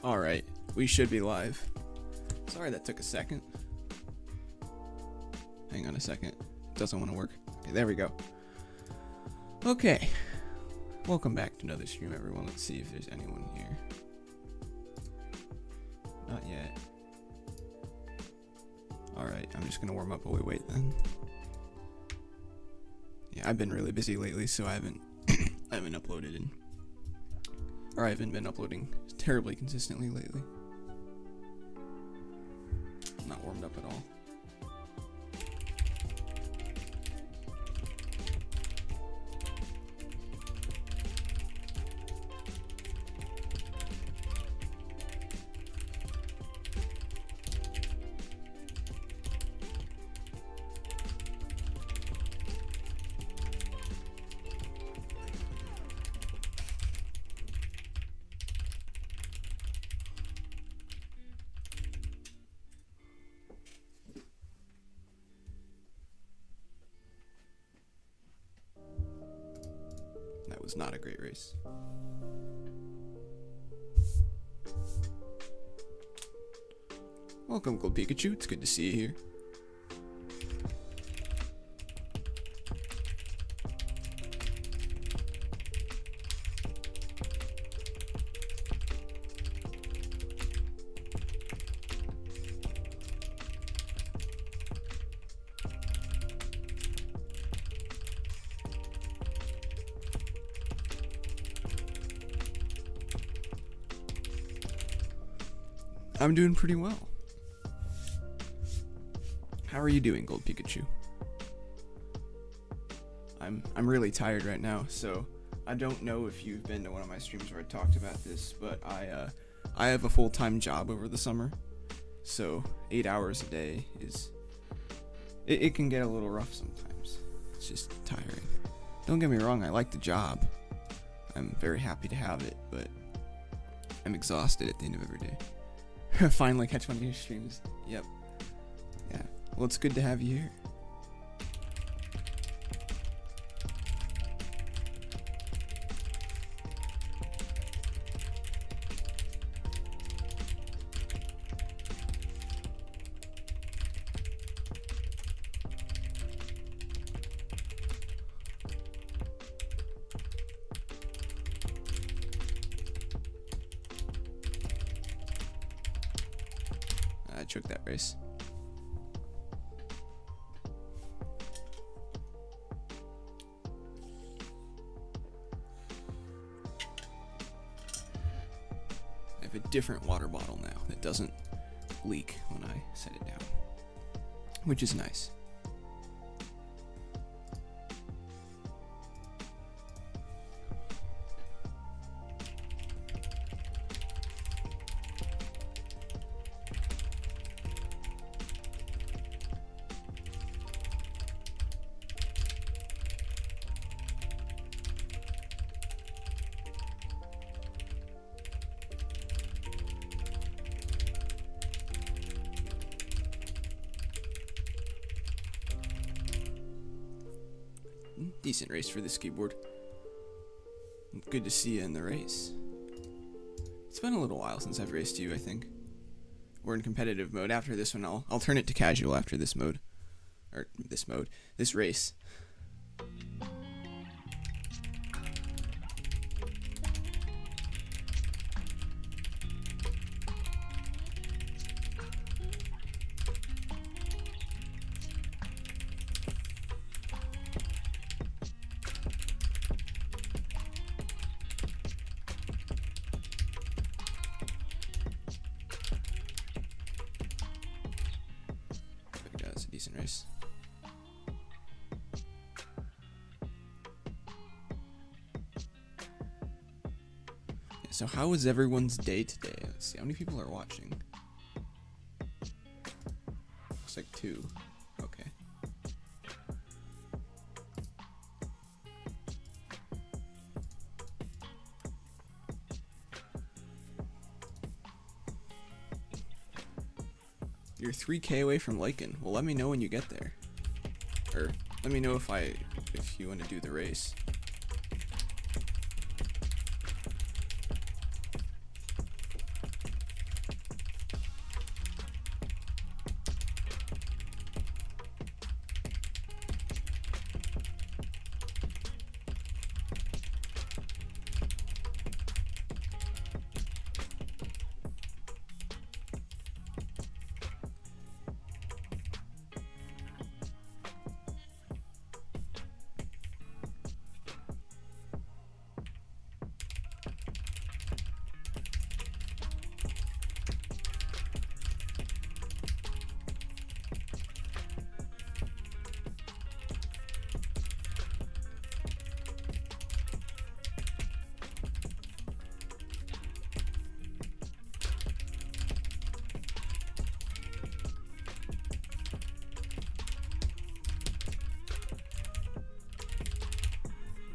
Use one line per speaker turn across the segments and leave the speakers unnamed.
Alright, we should be live. Sorry that took a second. Hang on a second. Doesn't want to work. Okay, there we go. Okay. Welcome back to another stream, everyone. Let's see if there's anyone here. Not yet. Alright, I'm just gonna warm up while we wait then. Yeah, I've been really busy lately, so I haven't uploaded in. Or I haven't been uploading terribly consistently lately. I'm not warmed up at all. That was not a great race. Welcome, Gold Pikachu. It's good to see you here. I'm doing pretty well. How are you doing, Gold Pikachu? I'm really tired right now, so I don't know if you've been to one of my streams where I talked about this, but I have a full-time job over the summer, so 8 hours a day is it can get a little rough sometimes. It's just tiring. Don't get me wrong, I like the job. I'm very happy to have it, but I'm exhausted at the end of every day. Finally catch one of your streams. Yep. Yeah. Well, it's good to have you here. I choked that race. I have a different water bottle now that doesn't leak when I set it down, which is nice. Decent race for this keyboard. Good to see you in the race. It's been a little while since I've raced you, I think. We're in competitive mode. After this one, I'll turn it to casual after this mode. Or this race. Decent race. Yeah, so how was everyone's day today? Let's see, how many people are watching? Looks like 2. Okay. You're 3K away from Lycan. Well, let me know when you get there. Or let me know if you want to do the race.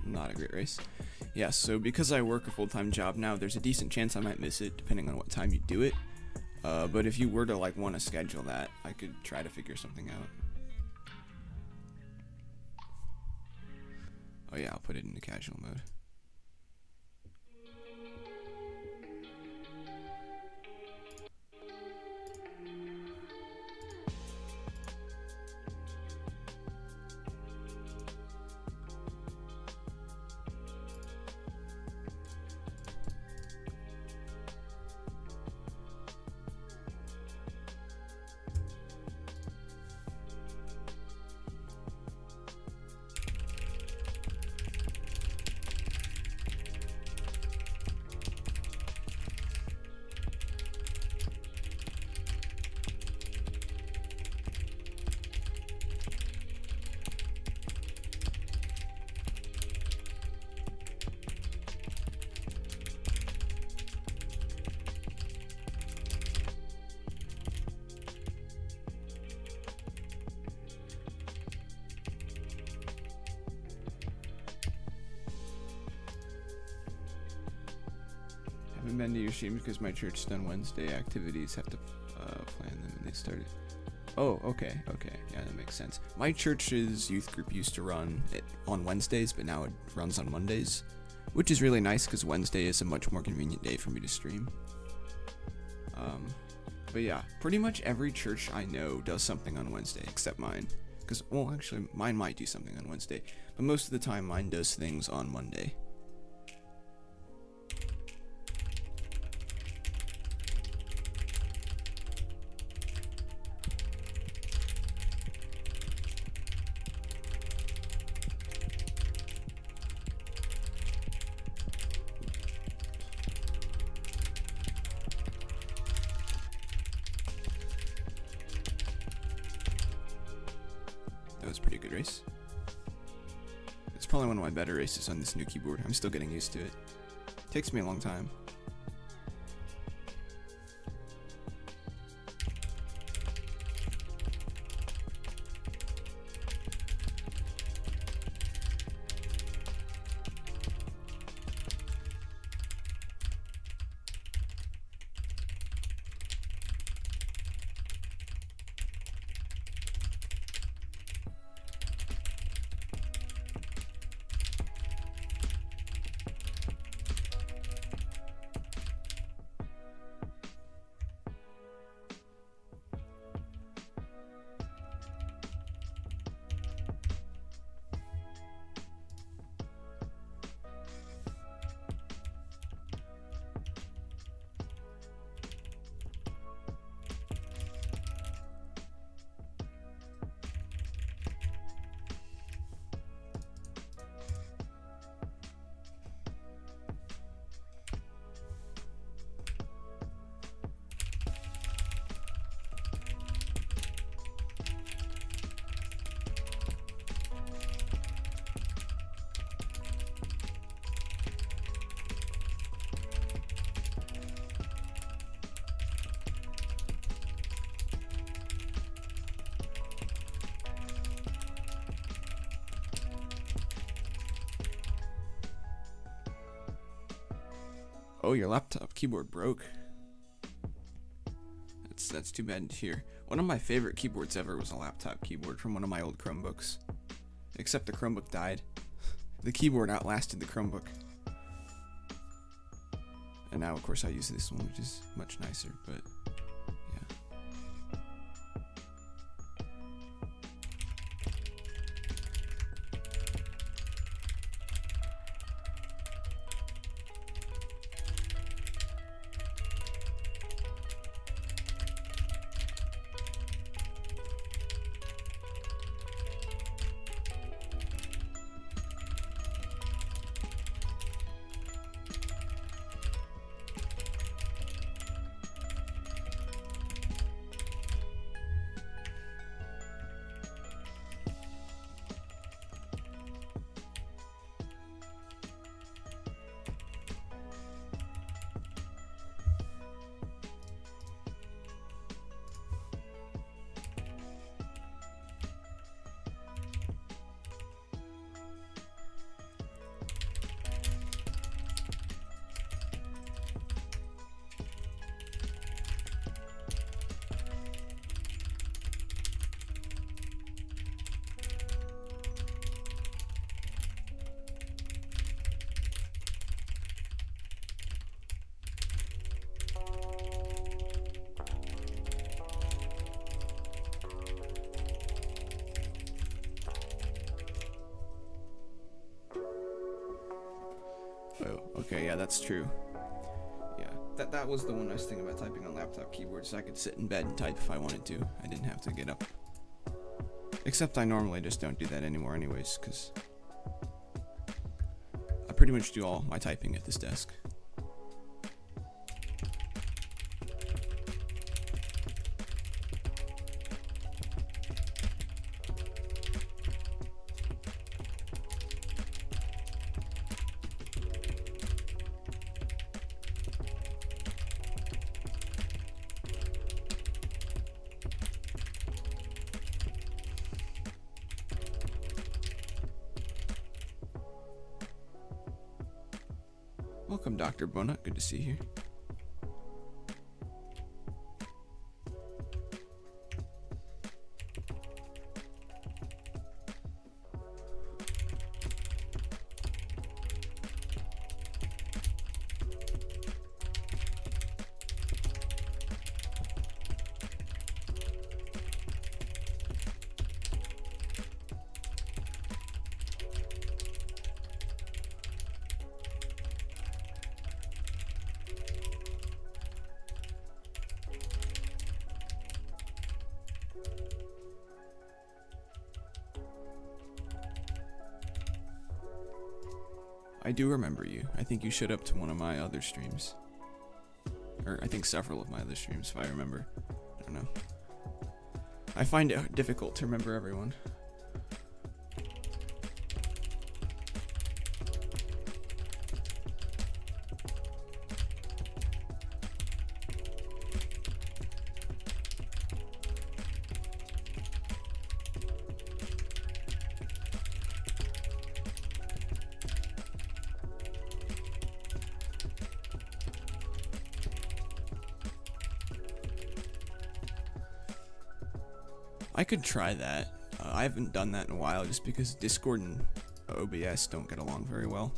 not a great race. Yeah, so because I work a full-time job now, there's a decent chance I might miss it depending on what time you do it. But if you were to like want to schedule that, I could try to figure something out. Oh yeah, I'll put it into casual mode. Haven't been to your stream because my church done Wednesday activities. Have to plan them and they started. Oh, okay, yeah, that makes sense. My church's youth group used to run it on Wednesdays, but now it runs on Mondays, which is really nice because Wednesday is a much more convenient day for me to stream. But yeah, pretty much every church I know does something on Wednesday except mine. Because, well, actually, mine might do something on Wednesday, but most of the time mine does things on Monday. That was a pretty good race. It's probably one of my better races on this new keyboard. I'm still getting used to it. Takes me a long time. Oh, your laptop keyboard broke. That's too bad to hear. One of my favorite keyboards ever was a laptop keyboard from one of my old Chromebooks. Except the Chromebook died. The keyboard outlasted the Chromebook. And now, of course, I use this one, which is much nicer, but yeah. Oh, okay, yeah, that's true. Yeah, that was the one nice thing about typing on laptop keyboards. I could sit in bed and type if I wanted to. I didn't have to get up. Except I normally just don't do that anymore anyways, because I pretty much do all my typing at this desk. Welcome, Dr. Bonut. Good to see you. I do remember you. I think you showed up to one of my other streams. Or I think several of my other streams, if I remember. I don't know. I find it difficult to remember everyone. I could try that. I haven't done that in a while just because Discord and OBS don't get along very well.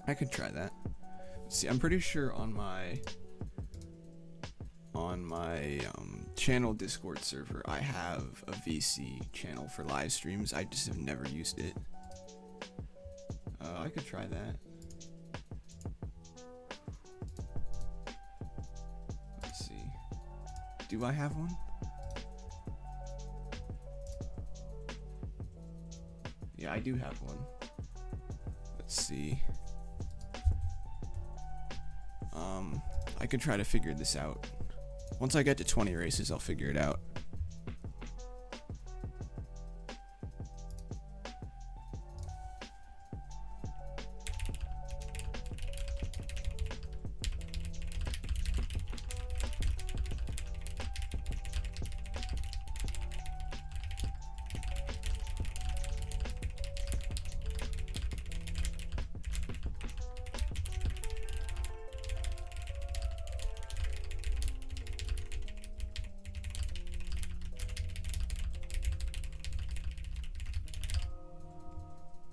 I could try that. See, I'm pretty sure on my channel Discord server, I have a VC channel for live streams. I just have never used it. I could try that. Let's see. Do I have one? Yeah, I do have one. Let's see. I could try to figure this out. Once I get to 20 races, I'll figure it out.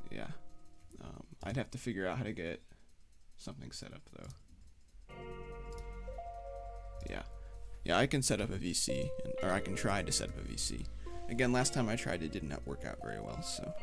Yeah. I'd have to figure out how to get something set up though. Yeah. Yeah, I can set up a VC, or I can try to set up a VC. Again, last time I tried it did not work out very well, so.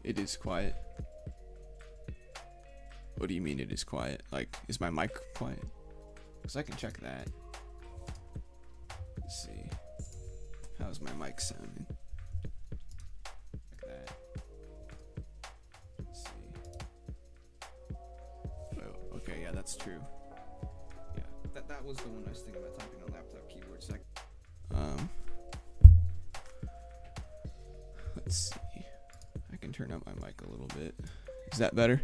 It is quiet. What do you mean it is quiet? Like, is my mic quiet? Because I can check that. Let's see. How's my mic sounding? that's true. Yeah, that was the one nice thing about typing on laptop keyboards. Let's see. I can turn up my mic a little bit. Is that better?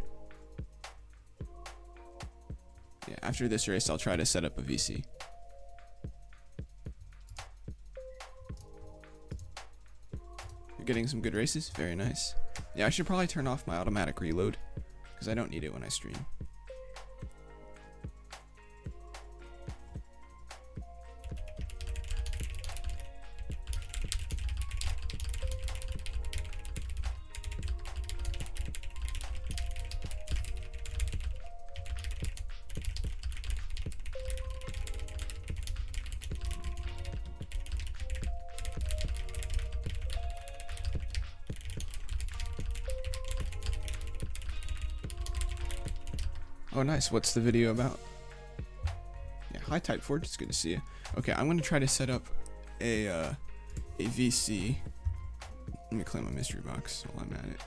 Yeah, after this race, I'll try to set up a VC. You're getting some good races? Very nice. Yeah, I should probably turn off my automatic reload, because I don't need it when I stream. Oh, nice. What's the video about? Yeah, hi Typeforge. It's good to see you. Okay, I'm gonna try to set up a VC. Let me claim my mystery box while I'm at it.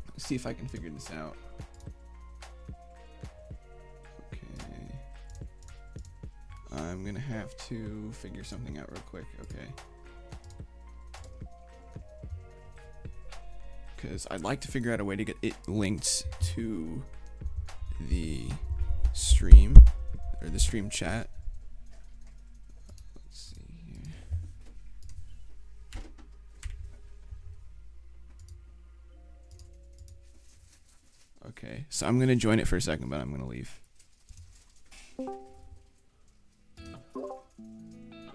Let's see if I can figure this out. Okay. I'm gonna have to figure something out real quick. Okay. Because I'd like to figure out a way to get it linked to the stream, or the stream chat. Let's see here. Okay, so I'm going to join it for a second, but I'm going to leave.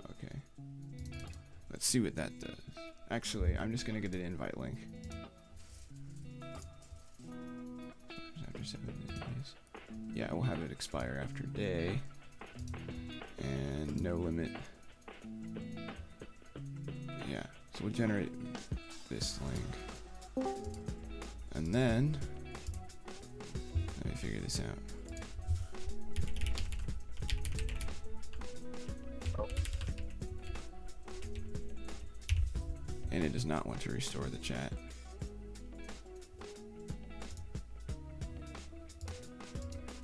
Okay. Let's see what that does. Actually, I'm just going to get an invite link. After 7 days. Yeah, we'll have it expire after day. And no limit. Yeah, so we'll generate this link. And then, let me figure this out. And it does not want to restore the chat.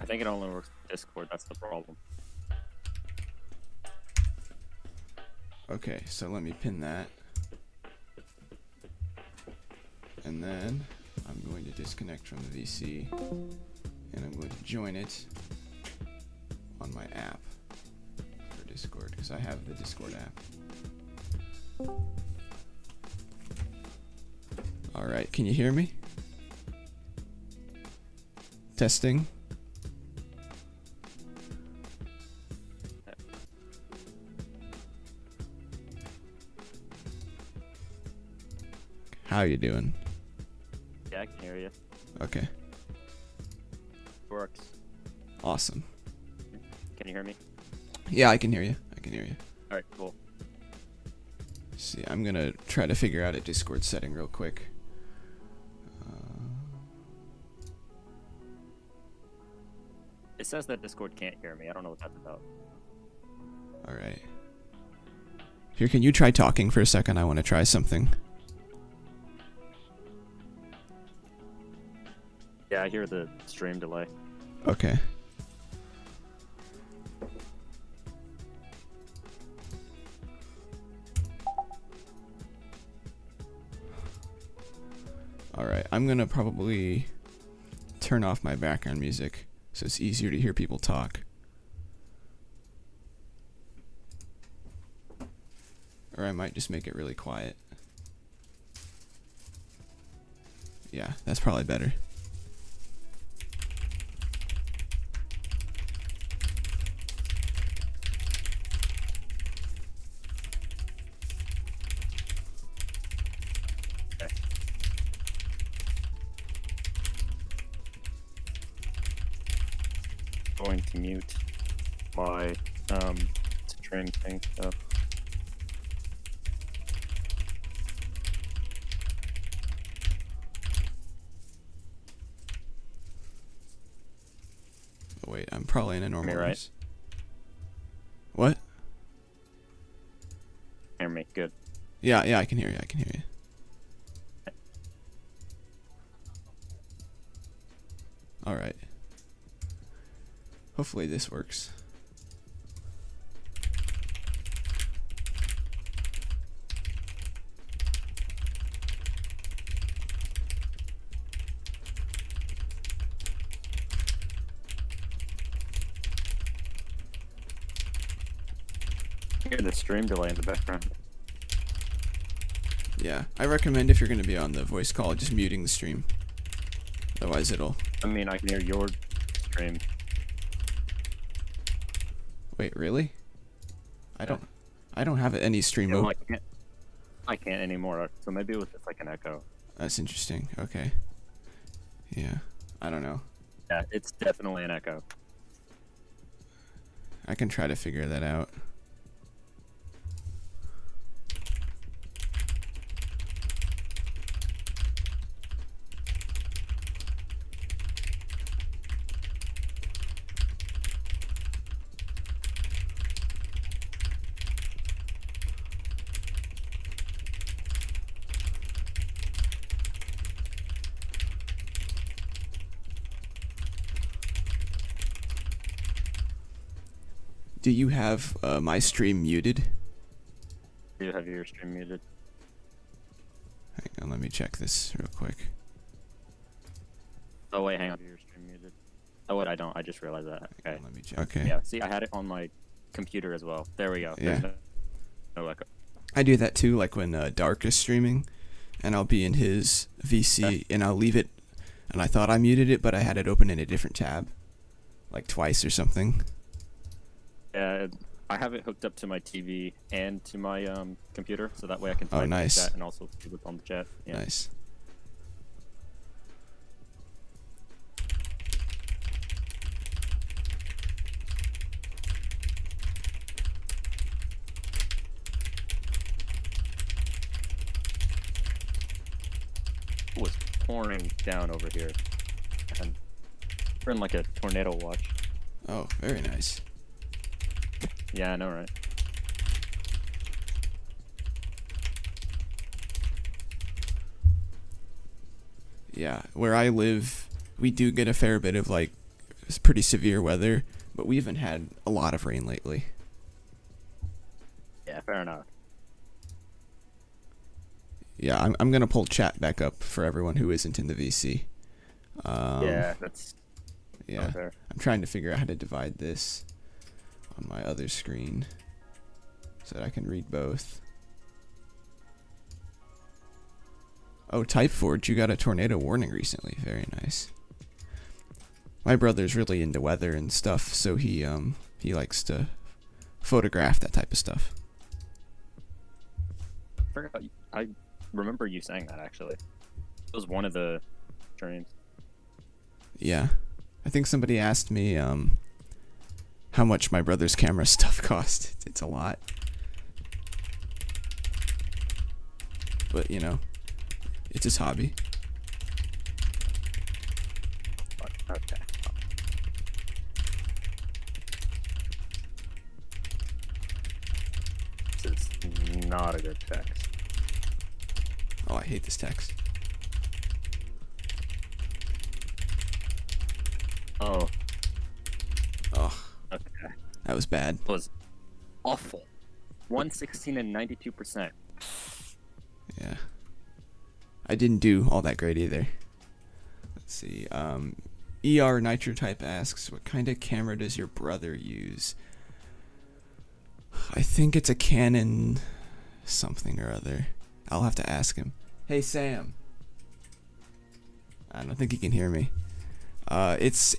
I think it only works with Discord, that's the problem.
Okay, so let me pin that. And then I'm going to disconnect from the VC and I'm going to join it on my app for Discord because I have the Discord app. Alright, can you hear me? Testing. How you doing?
Yeah, I can hear you.
Okay.
Works.
Awesome.
Can you hear me?
Yeah, I can hear you. I can hear you.
Alright, cool.
See, I'm gonna try to figure out a Discord setting real quick.
It says that Discord can't hear me. I don't know what that's about.
Alright. Here, can you try talking for a second? I want to try something.
Yeah, I hear the stream delay.
Okay. Alright, I'm gonna probably turn off my background music so it's easier to hear people talk. Or I might just make it really quiet. Yeah, that's probably better.
Going to mute my string thing. So.
Oh, wait, I'm probably in a normal
Hear me, right?
race. What?
Hear me, good.
Yeah, I can hear you. I can hear you. Alright. Hopefully this works.
Hear the stream delay in the background.
Yeah, I recommend if you're going to be on the voice call, just muting the stream. Otherwise it'll...
I mean, I can hear your stream.
Wait, really? I don't have any stream
Yeah,
mode.
well, I can't anymore, so maybe it was just like an echo.
That's interesting. Okay. Yeah, I don't know.
Yeah, it's definitely an echo.
I can try to figure that out. Do you have my stream muted?
Do you have your stream muted?
Hang on, let me check this real quick.
Oh wait, hang on. Your stream muted. Oh wait, I don't. I just realized that. Okay.
Let me check. Okay.
Yeah. See, I had it on my computer as well. There we go.
Yeah.
There's no echo.
I do that too, like when Dark is streaming, and I'll be in his VC, and I'll leave it, and I thought I muted it, but I had it open in a different tab, like twice or something.
Yeah, I have it hooked up to my TV and to my computer, so that way I can type
nice.
the chat and also see what's on the chat. Yeah.
Nice.
It was pouring down over here, and we're in like a tornado watch.
Oh, very nice.
Yeah, I know, right?
Yeah, where I live, we do get a fair bit of like pretty severe weather, but we haven't had a lot of rain lately.
Yeah, fair enough.
Yeah, I'm gonna pull chat back up for everyone who isn't in the VC.
Yeah, that's
Yeah,
not fair.
I'm trying to figure out how to divide this on my other screen so that I can read both. Oh, Typeforge, you got a tornado warning recently. Very nice. My brother's really into weather and stuff, so he likes to photograph that type of stuff.
I remember you saying that actually. It was one of the streams.
Yeah. I think somebody asked me how much my brother's camera stuff cost. It's a lot. But, you know, it's his hobby.
Okay. This is not a good text.
Oh, I hate this text.
Oh,
Oh,
okay.
that was bad.
It was awful. 116 and 92%.
Yeah. I didn't do all that great either. Let's see. ER Nitro Type asks, what kind of camera does your brother use? I think it's a Canon something or other. I'll have to ask him. Hey, Sam. I don't think he can hear me. It's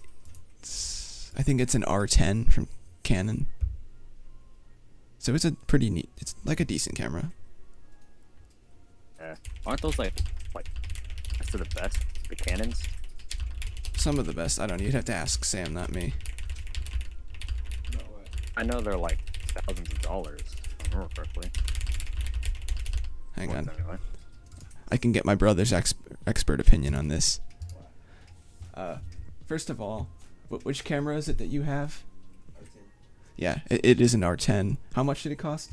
I think it's an R10 from Canon. So it's a pretty neat, it's like a decent camera.
Yeah. Aren't those like best of the best? The Canons?
Some of the best. I don't know. You'd have to ask Sam, not me.
I know they're like thousands of dollars, if I remember correctly.
Hang on.
Anyway.
I can get my brother's expert opinion on this. First of all, which camera is it that you have? R10. Yeah, it is an R10. How much did it cost?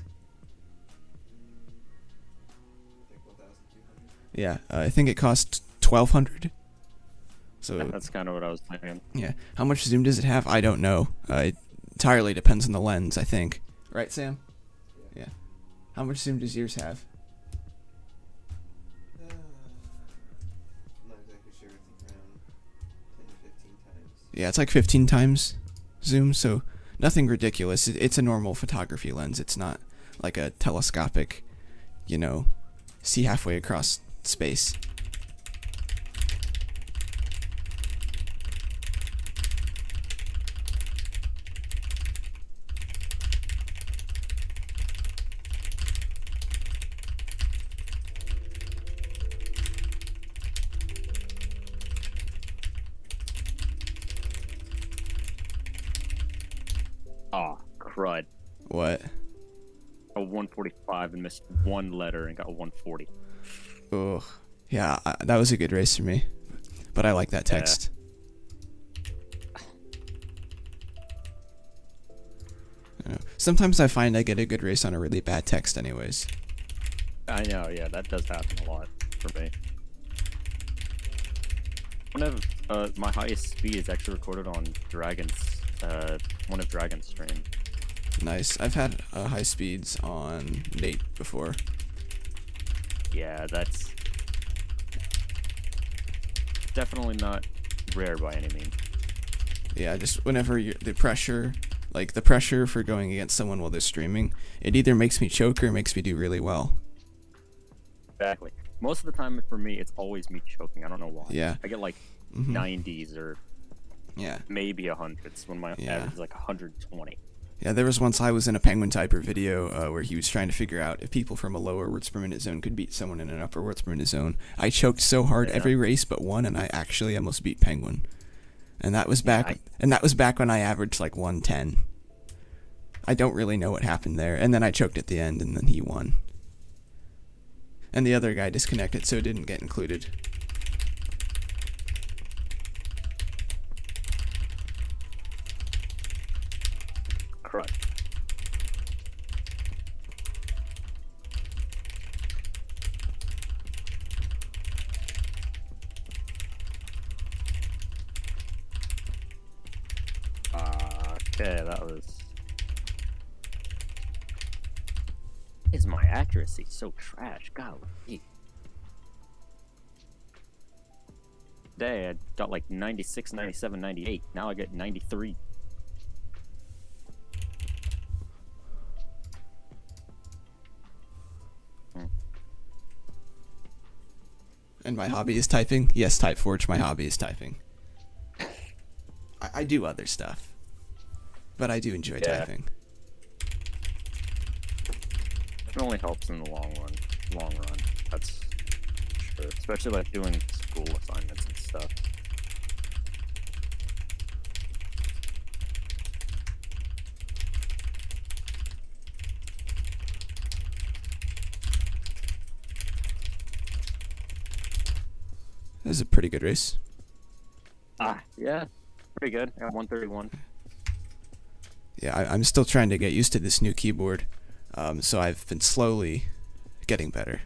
Yeah, I think it cost $1,200. So
That's kind of what I was thinking.
yeah, how much zoom does it have? I don't know. It entirely depends on the lens, I think. Right, Sam? Yeah. How much zoom does yours have?
I'm not exactly sure. I think around 10 to 15 times.
Yeah, it's like 15 times zoom, so nothing ridiculous. It's a normal photography lens. It's not like a telescopic, you know, see halfway across space.
Oh, crud.
What?
A 145 and missed one letter and got a 140.
Ugh. Yeah, that was a good race for me. But I like that text. I know. Sometimes I find I get a good race on a really bad text anyways.
I know, yeah, that does happen a lot for me. One of my highest speed is actually recorded on one of Dragon's stream.
Nice. I've had high speeds on Nate before.
Yeah, that's definitely not rare by any means.
Yeah, just whenever the pressure for going against someone while they're streaming, it either makes me choke or makes me do really well.
Exactly. Most of the time for me, it's always me choking. I don't know why.
Yeah.
I get like
Mhm.
90s or
Yeah.
maybe 100s when my
Yeah.
average is like 120.
Yeah, there was once I was in a Penguin Typer video where he was trying to figure out if people from a lower words per minute zone could beat someone in an upper words per minute zone. I choked so hard every race but one, and I actually almost beat Penguin. And that was back. And that was back when I averaged like 110. I don't really know what happened there. And then I choked at the end, and then he won. And the other guy disconnected, so it didn't get included.
Crud. Okay, that was... Is my accuracy so trash? Golly. Today I got like 96, 97, 98. Now I get 93.
And my hobby is typing? Yes, Typeforge, my hobby is typing. I do other stuff. But I do enjoy typing.
It only helps in the long run. That's sure. Especially like doing school assignments and stuff.
This is a pretty good race.
Yeah. Pretty good. I got 131.
Yeah, I'm still trying to get used to this new keyboard. So I've been slowly getting better.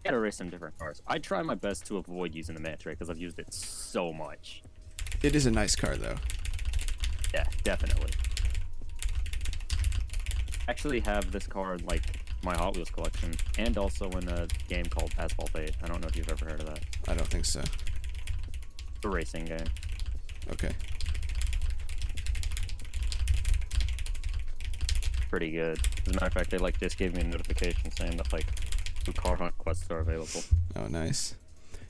Gotta race some different cars. I try my best to avoid using the Manta Ray because I've used it so much.
It is a nice car, though.
Yeah, definitely. I actually have this car in like my Hot Wheels collection, and also in a game called Asphalt 8. I don't know if you've ever heard of that.
I don't think so.
It's a racing game.
Okay.
Pretty good. As a matter of fact, they like just gave me a notification saying that like new car hunt quests are available.
Oh, nice.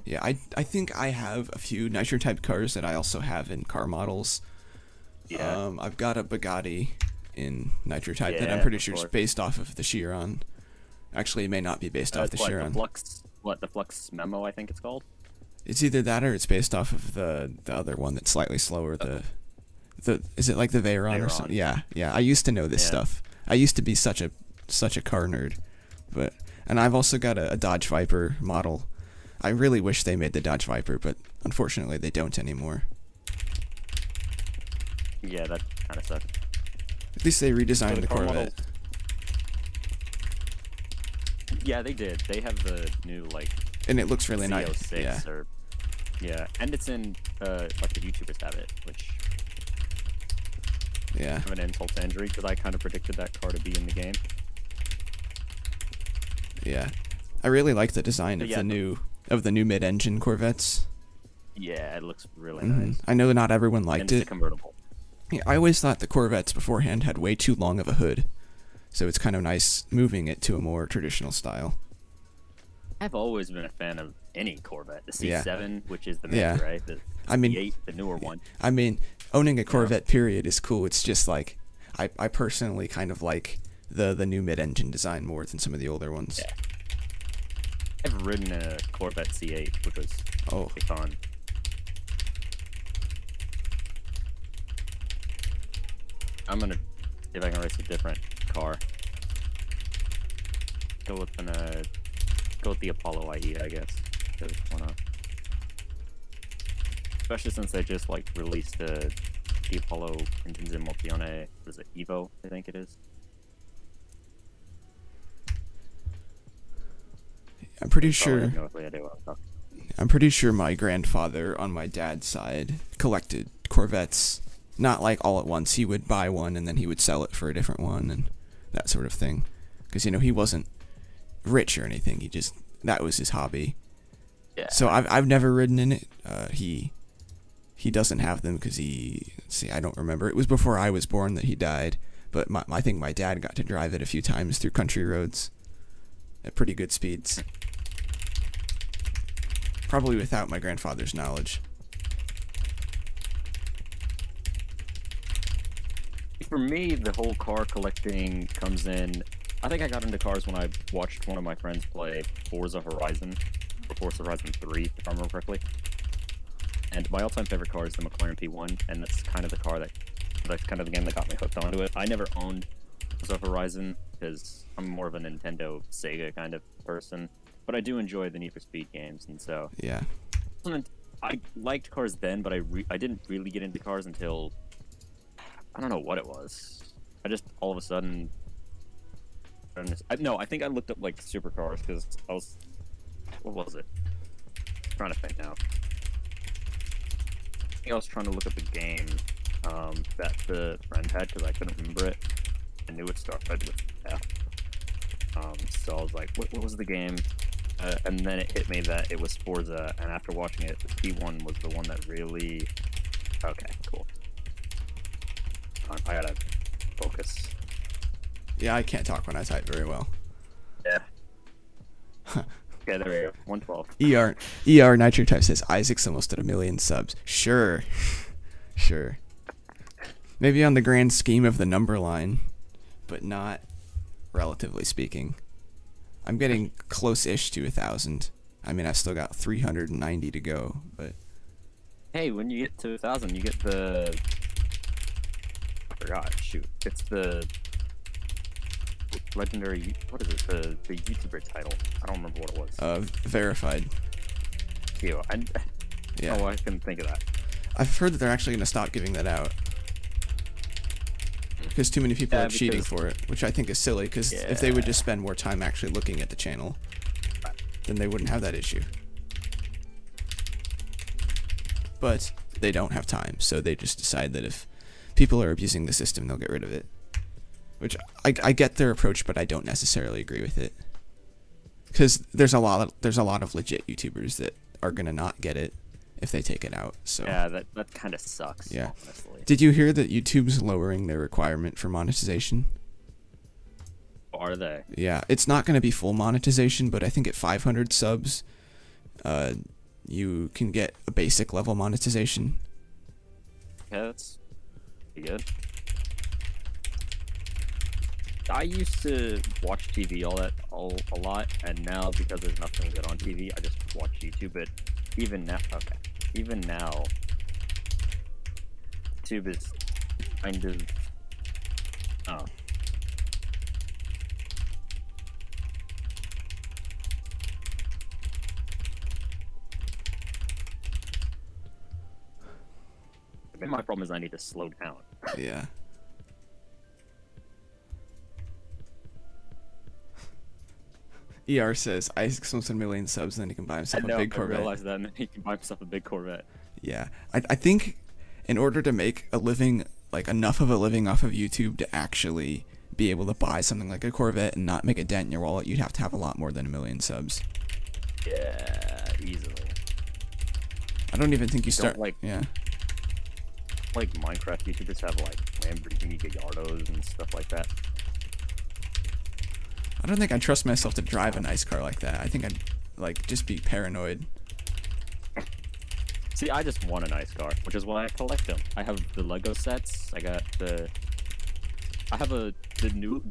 Yeah, I think I have a few Nitro type cars that I also have in car models.
Yeah.
I've got a Bugatti in Nitro type that I'm
Yeah,
pretty
of
sure is
course.
based off of the Chiron. Actually, it may not be based off the
What,
Chiron.
the Flux Memo, I think it's called.
It's either that or it's based off of the other one that's slightly slower. Is it like the Veyron or something? Yeah. I used to know this stuff. I used to be such a car nerd, and I've also got a Dodge Viper model. I really wish they made the Dodge Viper, but unfortunately they don't anymore.
Yeah, that kind of sucks.
At least they redesigned
So
the
car
Corvette.
models- Yeah, they did. They have the new like
And it looks really nice.
CO6
Yeah.
or yeah, and it's in like the YouTubers have it, which
Yeah.
of an insult to injury because I kind of predicted that car to be in the game.
Yeah. I really like the design of
Yeah,
the new mid-engine Corvettes.
Yeah, it looks really
Mhm.
nice.
I know not everyone
And
liked
it's a
it.
convertible.
Yeah, I always thought the Corvettes beforehand had way too long of a hood, so it's kind of nice moving it to a more traditional style.
I've always been a fan of any Corvette. The
Yeah.
C7, which is the mid,
Yeah.
right? The
I mean-
C8, the newer one.
I mean, owning a Corvette period is cool. It's just like I personally kind of like the new mid-engine design more than some of the older ones.
Yeah. I've ridden a Corvette C8, which was
Oh,
pretty fun. I'm gonna see if I can race a different car. Go with the Apollo IE, I guess. Especially since they just like released the Apollo engines in Mopione. Was it Evo? I think it is.
I'm pretty
Probably
sure.
have no idea what I'm talking.
I'm pretty sure my grandfather on my dad's side collected Corvettes. Not like all at once. He would buy one and then he would sell it for a different one and that sort of thing. Because he wasn't rich or anything. That was his hobby.
Yeah.
So I've never ridden in it. He doesn't have them because I don't remember. It was before I was born that he died. But I think my dad got to drive it a few times through country roads at pretty good speeds. Probably without my grandfather's knowledge.
For me, the whole car collecting comes in. I think I got into cars when I watched one of my friends play Forza Horizon, or Forza Horizon 3, if I remember correctly. And my all-time favorite car is the McLaren P1, and that's kind of that's kind of the game that got me hooked onto it. I never owned Forza Horizon because I'm more of a Nintendo, Sega kind of person, but I do enjoy the Need for Speed games, and so
Yeah.
I liked cars then, but I didn't really get into cars until I don't know what it was. I just all of a sudden. I think I looked up like supercars because I was. What was it? I'm trying to think now. I think I was trying to look up a game that the friend had because I couldn't remember it. I knew it started with F. So I was like, what was the game? And then it hit me that it was Forza, and after watching it, the P1 was the one that really. Okay, cool. I gotta focus.
Yeah, I can't talk when I type very well.
Yeah. Yeah, there we go. 112.
ER Nitro Type says Isaac's almost at 1 million subs. Sure. Sure. Maybe on the grand scheme of the number line, but not relatively speaking. I'm getting close-ish to 1,000. I mean, I've still got 390 to go, but
Hey, when you get to 1,000, you get the. I forgot. Shoot, it's the legendary. What is it? The YouTuber title. I don't remember what it was.
verified.
Ew,
Yeah.
Oh, I couldn't think of that.
I've heard that they're actually going to stop giving that out. Because too many people
Yeah,
are cheating
because-
for it, which I think is silly, because if they would just spend more time actually looking at the channel, then they wouldn't have that issue. But they don't have time, so they just decide that if people are abusing the system, they'll get rid of it. Which, I get their approach, but I don't necessarily agree with it. Because there's a lot of legit YouTubers that are going to not get it if they take it out. So
Yeah, that kind of sucks.
Yeah.
Honestly.
Did you hear that YouTube's lowering their requirement for monetization?
Are they?
Yeah, it's not going to be full monetization, but I think at 500 subs, you can get a basic level monetization.
Yeah, that's pretty good. I used to watch TV a lot, and now because there's nothing good on TV, I just watch YouTube. But even now, YouTube is kind of. Oh. Maybe my problem is I need to slow down.
Yeah. ER says Isaac's almost a million subs, and then he can buy himself a big
I
Corvette.
realized that, and then he can buy himself a big Corvette.
Yeah, I think in order to make a living, like enough of a living off of YouTube to actually be able to buy something like a Corvette and not make a dent in your wallet, you'd have to have a lot more than a million subs.
Yeah, easily.
I don't even think you start.
like-
Yeah.
Like Minecraft YouTubers have like Lamborghini Gallardos and stuff like that.
I don't think I'd trust myself to drive a nice car like that. I think I'd like just be paranoid.
See, I just want a nice car, which is why I collect them. I have the Lego sets. I have the new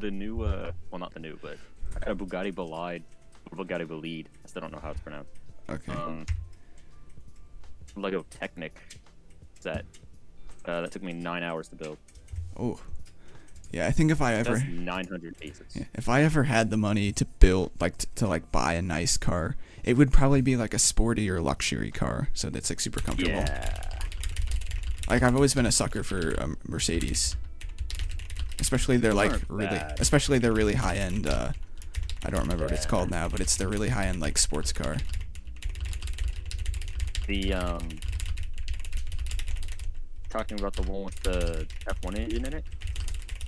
well, not the new, but I got a Bugatti Bolide. I still don't know how it's pronounced.
Okay.
Lego Technic set. That took me 9 hours to build.
Oh. Yeah, I think if I ever
That's 900 pieces.
yeah, if I ever had the money to build like to like buy a nice car, it would probably be like a sporty or luxury car, so that's like super comfortable.
Yeah.
Like I've always been a sucker for Mercedes, especially their like
Aren't
really,
bad.
especially their really high end. I don't remember what it's
Yeah.
called now, but it's their really high end like sports car.
The talking about the one with the F1 engine in it.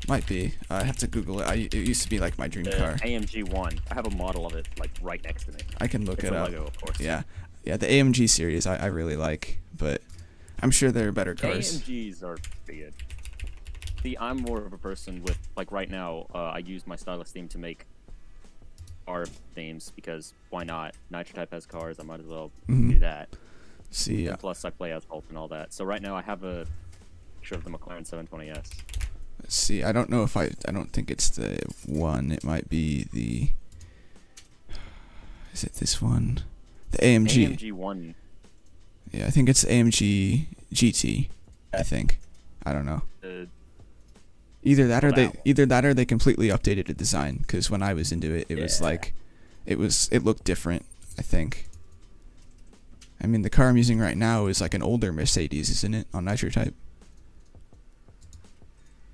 Might be. I have to Google it. It used to be like my dream
The
car.
AMG one. I have a model of it like right next to me.
I can look
It's
it
a
up.
Lego, of course.
Yeah, yeah. The AMG series I really like, but I'm sure there are better cars.
AMGs are pretty good. See, I'm more of a person with like right now. I use my stylus theme to make car themes because why not? Nitro Type has cars. I might as well
Mhm.
do that.
See,
And plus, I play as Hulk and all that. So right now, I have a picture of the McLaren 720S.
let's see. I don't know if I don't think it's the one. It might be the. Is it this one? The AMG.
AMG one.
Yeah, I think it's AMG GT. I think. I don't know. Either that or
Wow.
they completely updated the design. Because when I was into it, it was
Yeah.
like, it looked different. I think. I mean, the car I'm using right now is like an older Mercedes, isn't it? On Nitro Type.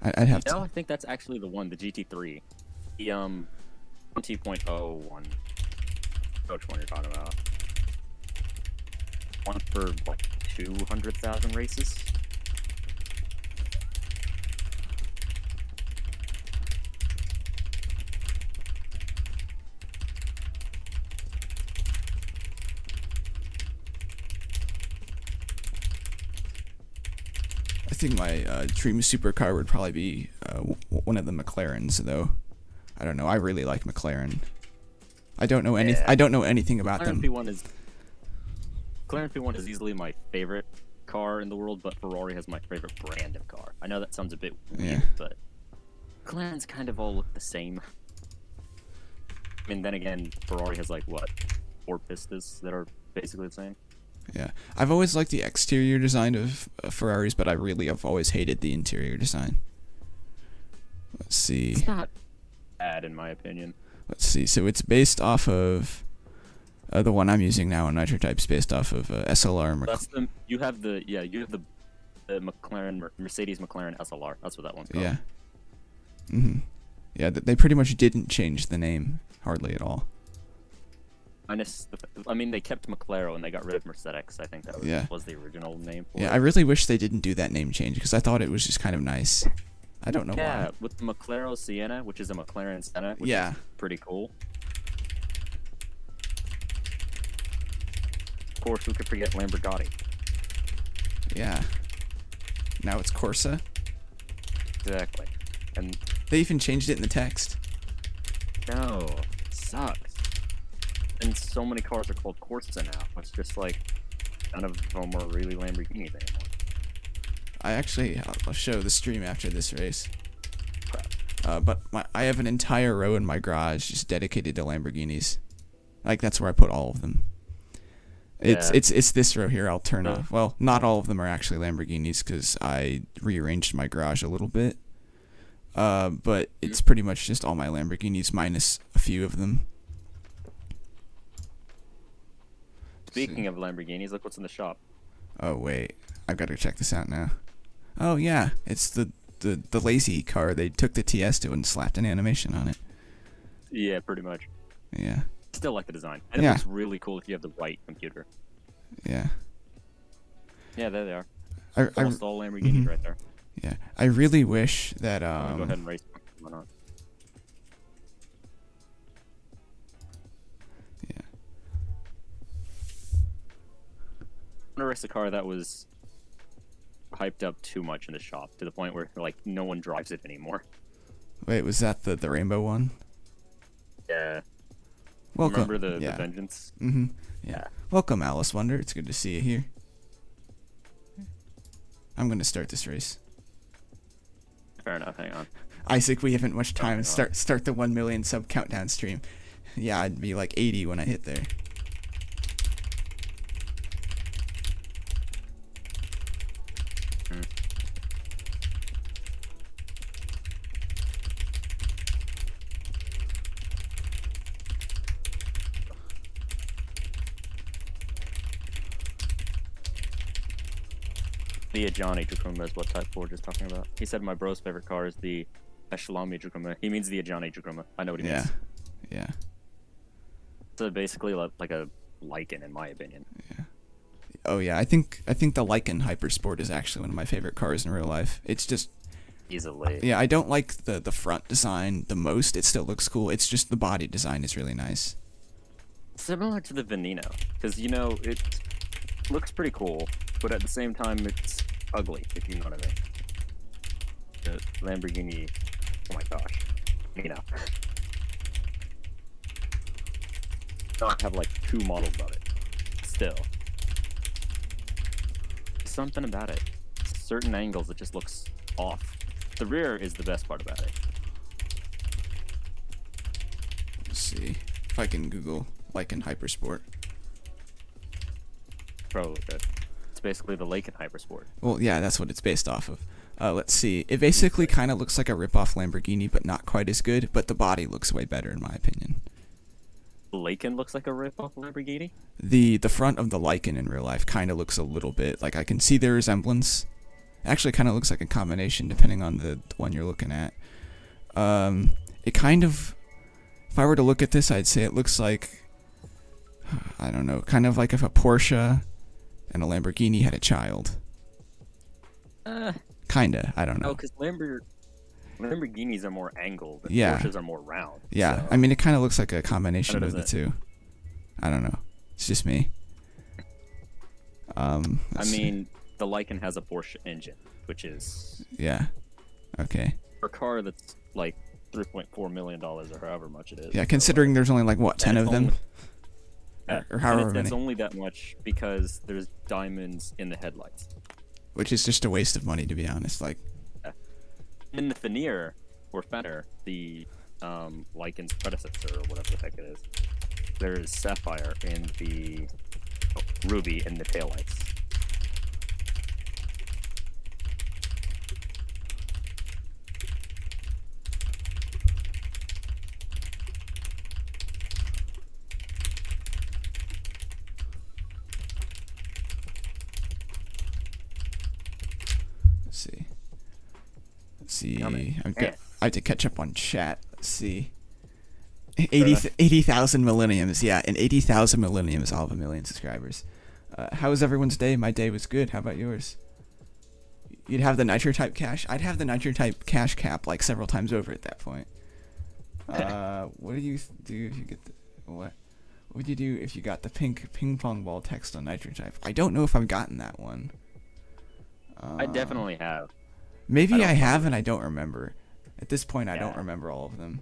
I'd have
No,
to.
I think that's actually the one, the GT3. The 20.0 one. Which one you're talking about? One for like 200,000 races.
I think my dream supercar would probably be one of the McLarens, though. I don't know. I really like McLaren. I don't know
Yeah.
I don't know anything about
McLaren
them.
P1 is easily my favorite car in the world, but Ferrari has my favorite brand of car. I know that sounds a bit weird,
Yeah.
but McLarens kind of all look the same. I mean, then again, Ferrari has like what, 4 pistas that are basically the same.
Yeah, I've always liked the exterior design of Ferraris, but I've always hated the interior design. Let's see.
It's not bad in my opinion.
Let's see. So it's based off of the one I'm using now on Nitro Type's based off of SLR.
That's you have the McLaren Mercedes McLaren SLR. That's what that one's called.
Yeah. Yeah, they pretty much didn't change the name hardly at all.
I mean, they kept McLaren and they got rid of Mercedes. I think that was the original name for
Yeah,
it.
I really wish they didn't do that name change because I thought it was just kind of nice. I don't know
Yeah,
why.
with the McLaren Sienna, which is a McLaren Senna, which
Yeah.
is pretty cool. Of course, who could forget Lamborghini?
Yeah. Now it's Corsa.
Exactly. And
They even changed it in the text.
no, sucks. And so many cars are called Corsa now. It's just like none of them are really Lamborghinis anymore.
I'll show the stream after this race. But I have an entire row in my garage just dedicated to Lamborghinis. Like that's where I put all of them. It's this row here. I'll turn off. Well, not all of them are actually Lamborghinis because I rearranged my garage a little bit. But it's pretty much just all my Lamborghinis minus a few of them.
Speaking of Lamborghinis, look what's in the shop.
Oh wait, I've got to check this out now. Oh yeah, it's the lazy car. They took the Tiesto and slapped an animation on it.
Yeah, pretty much.
Yeah.
Still like the design. And it
Yeah.
looks really cool if you have the right computer.
Yeah.
Yeah, there they are.
I
Almost all Lamborghinis
mhm.
right there.
Yeah. I really wish that
Go ahead and race. Why not?
Yeah.
I want to race a car that was hyped up too much in the shop to the point where like no one drives it anymore.
Wait, was that the rainbow one?
Yeah.
Welcome.
Remember the
yeah.
Vengeance?
Mhm. Yeah. Welcome, Alice Wonder. It's good to see you here. I'm gonna start this race.
Fair enough. Hang on.
Isaac, we haven't much time.
hang on.
Start the 1 million sub countdown stream. Yeah, I'd be like 80 when I hit there.
The Ajani Dracoma is what Type 4 is talking about. He said my bro's favorite car is the Echelami Dracoma. He means the Ajani Dracoma. I know what he
Yeah.
means.
Yeah.
So basically like a Lycan in my opinion.
Oh yeah, I think the Lycan Hypersport is actually one of my favorite cars in real life. It's just
Easily.
yeah, I don't like the front design the most. It still looks cool. It's just the body design is really nice.
Similar to the Veneno, because you know it looks pretty cool, but at the same time it's ugly, if you know what I mean. The Lamborghini, oh my gosh, you know. I have like 2 models of it. Still, something about it. Certain angles, it just looks off. The rear is the best part about it.
Let's see if I can Google Lycan Hypersport.
Probably good. It's basically the Lycan Hypersport.
Well, yeah, that's what it's based off of. Let's see. It basically kind of looks like a rip-off Lamborghini, but not quite as good. But the body looks way better, in my opinion.
The Lycan looks like a rip-off Lamborghini?
The front of the Lycan in real life kind of looks a little bit like I can see the resemblance. Actually, kind of looks like a combination, depending on the one you're looking at. It kind of, if I were to look at this, I'd say it looks like, I don't know, kind of like if a Porsche and a Lamborghini had a child. Kinda, I don't know.
No, because Lamborghinis are more angled, and
Yeah.
Porsches are more round.
Yeah,
so-
I mean, it kind of looks like a combination
Kinda
of the
doesn't-
two. I don't know. It's just me.
I
let's see.
mean, the Lycan has a Porsche engine, which is
Yeah. Okay.
for a car that's like $3.4 million or however much it is.
Yeah, considering there's only like what, 10
And
of
it's
them,
only- Yeah,
or
and
however
it's
many,
only that much because there's diamonds in the headlights.
which is just a waste of money to be honest. Like,
In the Fenrir, or Fenrir, the Lycan's predecessor, or whatever the heck it is, there is sapphire in the ruby in the taillights.
let's see. Let's see.
Yummy.
I have to catch up on chat. Let's see. 80,000 millenniums. Yeah, in 80,000 millenniums, I'll have 1 million subscribers. How was everyone's day? My day was good. How about yours? You'd have the Nitro Type cash? I'd have the Nitro Type cash cap like several times over at that point. What do you do if you get the... What would you do if you got the pink ping pong ball text on Nitro Type? I don't know if I've gotten that one.
I definitely have.
Maybe
I
I
don't
have and I don't remember. At this point, I don't
Yeah.
remember all of them.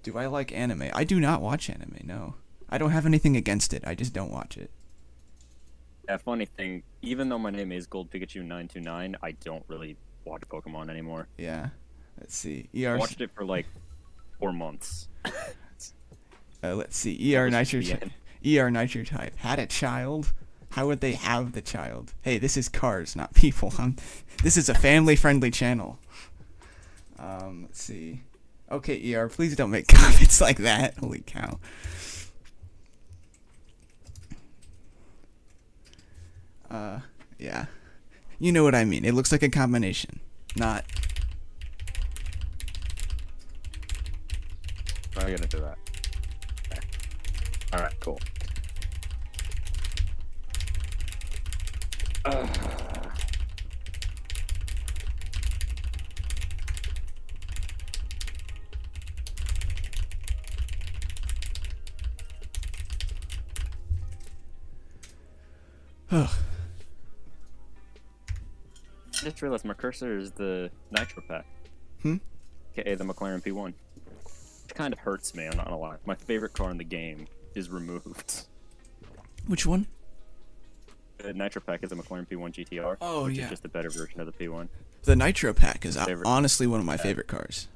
Do I like anime? I do not watch anime, no. I don't have anything against it. I just don't watch it.
Yeah, funny thing, even though my name is Gold Pikachu 929, I don't really watch Pokemon anymore.
Yeah. Let's see.
I watched it for like 4 months.
Let's see. ER
That was
Nitro
the end.
ER Nitro Type had a child. How would they have the child? Hey, this is cars, not people. This is a family-friendly channel. Let's see. Okay, ER, please don't make comments like that. Holy cow. Yeah. You know what I mean. It looks like a combination. Not...
I'll get into that. All right, cool.
Ugh.
I just realized my cursor is the Nitro Pack. aka the McLaren P1. It kind of hurts me, I'm not gonna lie. My favorite car in the game is removed.
Which one?
The Nitro Pack is a McLaren P1 GTR.
Oh,
which
yeah.
is just a better version of the P1.
The Nitro Pack is
Favorite.
honestly one of my favorite cars.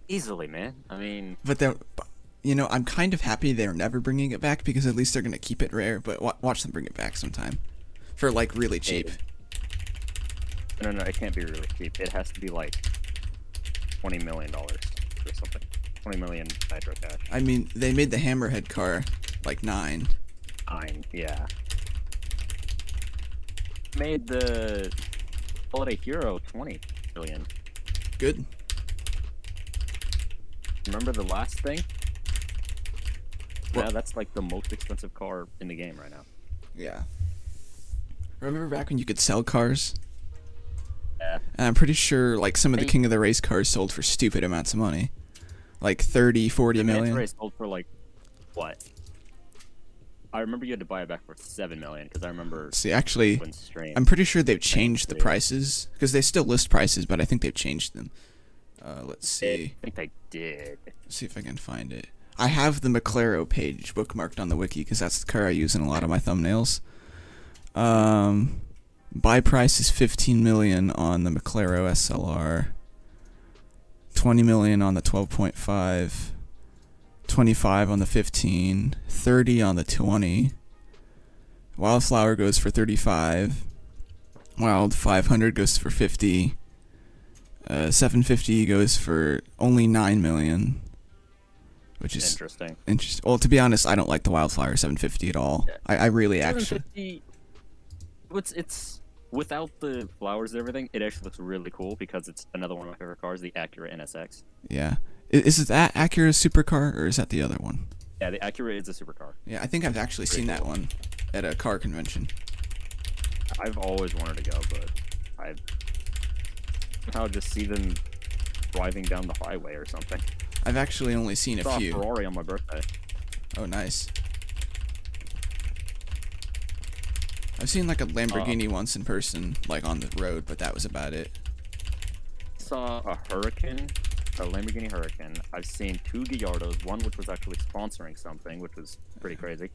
Easily, man. I mean,
But they're, you know, I'm kind of happy they're never bringing it back because at least they're gonna keep it rare. But watch them bring it back sometime, for like really cheap.
no, it can't be really cheap. It has to be like $20 million or something. 20 million Nitro cash.
I mean, they made the Hammerhead car like 9.
Yeah. Made the Holiday Hero 20 million.
Good.
Remember the last thing?
What?
Yeah, that's like the most expensive car in the game right now.
Yeah. Remember back when you could sell cars?
Yeah.
And I'm pretty sure like some of the King of the Race cars sold for stupid amounts of money. Like 30, 40
The
million.
Manta Ray sold for like, what? I remember you had to buy it back for 7 million because I remember.
See, actually,
when Strain.
I'm pretty sure they've changed the
Yeah.
prices because they still list prices, but I think they've changed them. Let's
I
see.
think they did.
Let's see if I can find it. I have the McLaren page bookmarked on the wiki because that's the car I use in a lot of my thumbnails. Buy price is 15 million on the McLaren SLR. 20 million on the 12.5. 25 on the 15. 30 on the 20. Wildflower goes for 35. Wild 500 goes for 50. 750 goes for only 9 million, which is
Interesting.
interesting. Well, to be honest, I don't like the Wildflower 750 at all.
Yeah.
I really actually.
750. It's without the flowers and everything. It actually looks really cool because it's another one of my favorite cars, the Acura NSX.
Yeah. Is that Acura's supercar or is that the other one?
Yeah, the Acura is a supercar.
Yeah, I think I've actually seen that one at a car convention.
I've always wanted to go, but I somehow just see them driving down the highway or something.
I've actually only seen a
I saw
few.
a Ferrari on my birthday.
Oh, nice. I've seen like a Lamborghini once in person, like on the road, but that was about it.
Saw a Hurricane, a Lamborghini Hurricane. I've seen 2 Gallardos, one which was actually sponsoring something, which was pretty crazy.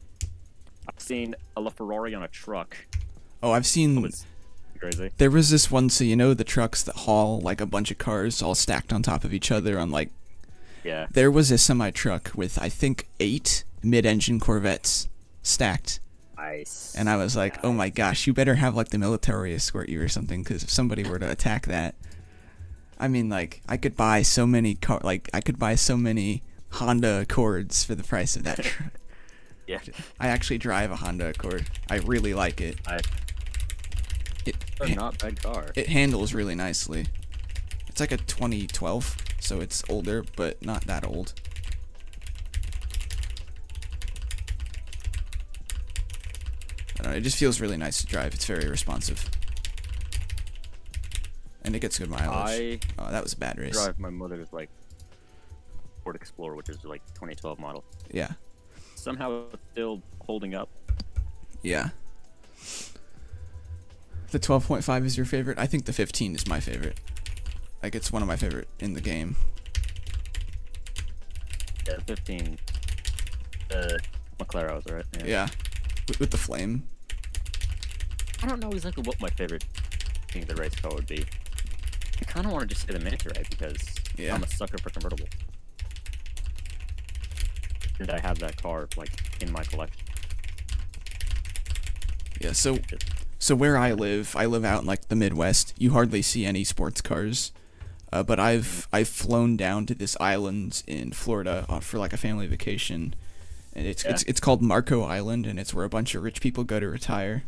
I've seen a LaFerrari on a truck.
Oh, I've
It
seen.
was crazy.
There was this one, so you know the trucks that haul like a bunch of cars all stacked on top of each other on like.
Yeah.
There was a semi truck with I think 8 mid-engine Corvettes stacked.
Nice.
And I was like, oh my gosh, you better have like the military escort you or something, because if somebody were to attack that, I mean, like, I could buy so many I could buy so many Honda Accords for the price of that truck.
Yeah.
I actually drive a Honda Accord. I really like it.
They're not bad car.
It handles really nicely. It's like a 2012, so it's older, but not that old. I don't know, it just feels really nice to drive. It's very responsive. And it gets good mileage. Oh, that was a bad race.
Drive my mother's like Ford Explorer, which is like 2012 model.
Yeah.
Somehow it's still holding up.
Yeah. The 12.5 is your favorite? I think the 15 is my favorite. Like, it's one of my favorite in the game.
Yeah, 15. McLaren's, right?
Yeah. With the flame.
I don't know exactly what my favorite King of the Race car would be. I kind of want to just say the Manta Ray because
Yeah.
I'm a sucker for convertibles. And I have that car like in my collection.
Yeah, so where I live out in like the Midwest. You hardly see any sports cars. But I've flown down to this island in Florida for like a family vacation. And it's called Marco Island, and it's where a bunch of rich people go to retire.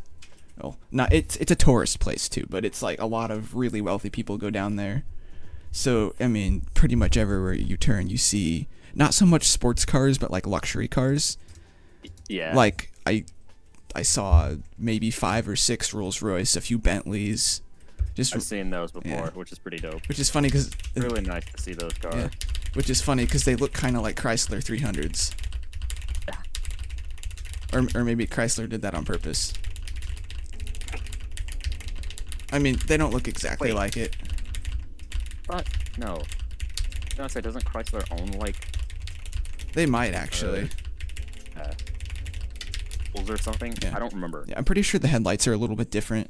Well, it's a tourist place too, but it's like a lot of really wealthy people go down there. So I mean, pretty much everywhere you turn, you see not so much sports cars, but like luxury cars.
Yeah.
Like I saw maybe 5 or 6 Rolls Royce, a few Bentleys, just
I've seen those before,
yeah.
which is pretty dope.
which is funny because
Really nice to see those cars.
which is funny because they look kind of like Chrysler 300s. Or maybe Chrysler did that on purpose. I mean, they don't look exactly
Wait.
like it.
But no. No, say doesn't Chrysler own like
They might actually.
Bulls or something?
Yeah.
I don't remember.
Yeah, I'm pretty sure the headlights are a little bit different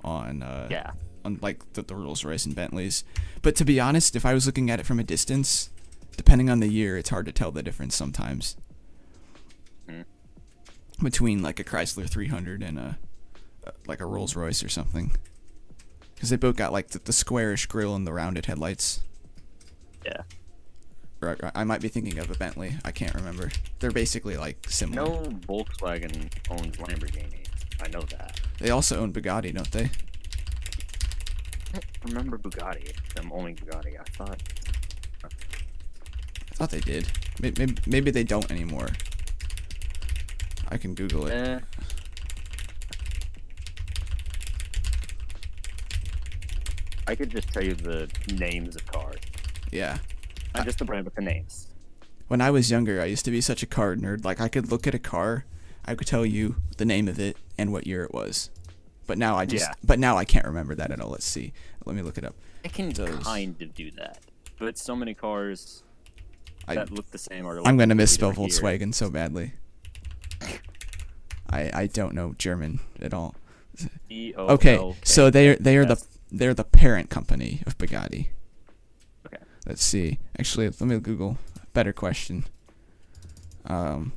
on
Yeah.
on like the Rolls Royce and Bentleys. But to be honest, if I was looking at it from a distance, depending on the year, it's hard to tell the difference sometimes. Between like a Chrysler 300 and a like a Rolls Royce or something, because they both got like the squarish grille and the rounded headlights.
Yeah.
Or I might be thinking of a Bentley. I can't remember. They're basically like similar.
No Volkswagen owns Lamborghini. I know that.
They also own Bugatti, don't they?
I don't remember Bugatti. Them owning Bugatti. I
thought they did. Maybe they don't anymore. I can Google it.
I could just tell you the names of cars.
Yeah.
Not just the brand, but the names.
When I was younger, I used to be such a car nerd. Like, I could look at a car, I could tell you the name of it and what year it was. But now I can't remember that at all. Let's see. Let me look it up.
I can kind of do that, but so many cars that look the same are.
I'm gonna misspell Volkswagen so badly. I don't know German at all. Okay, so they're the parent company of Bugatti.
Okay.
Let's see. Actually, let me Google. Better question. I'm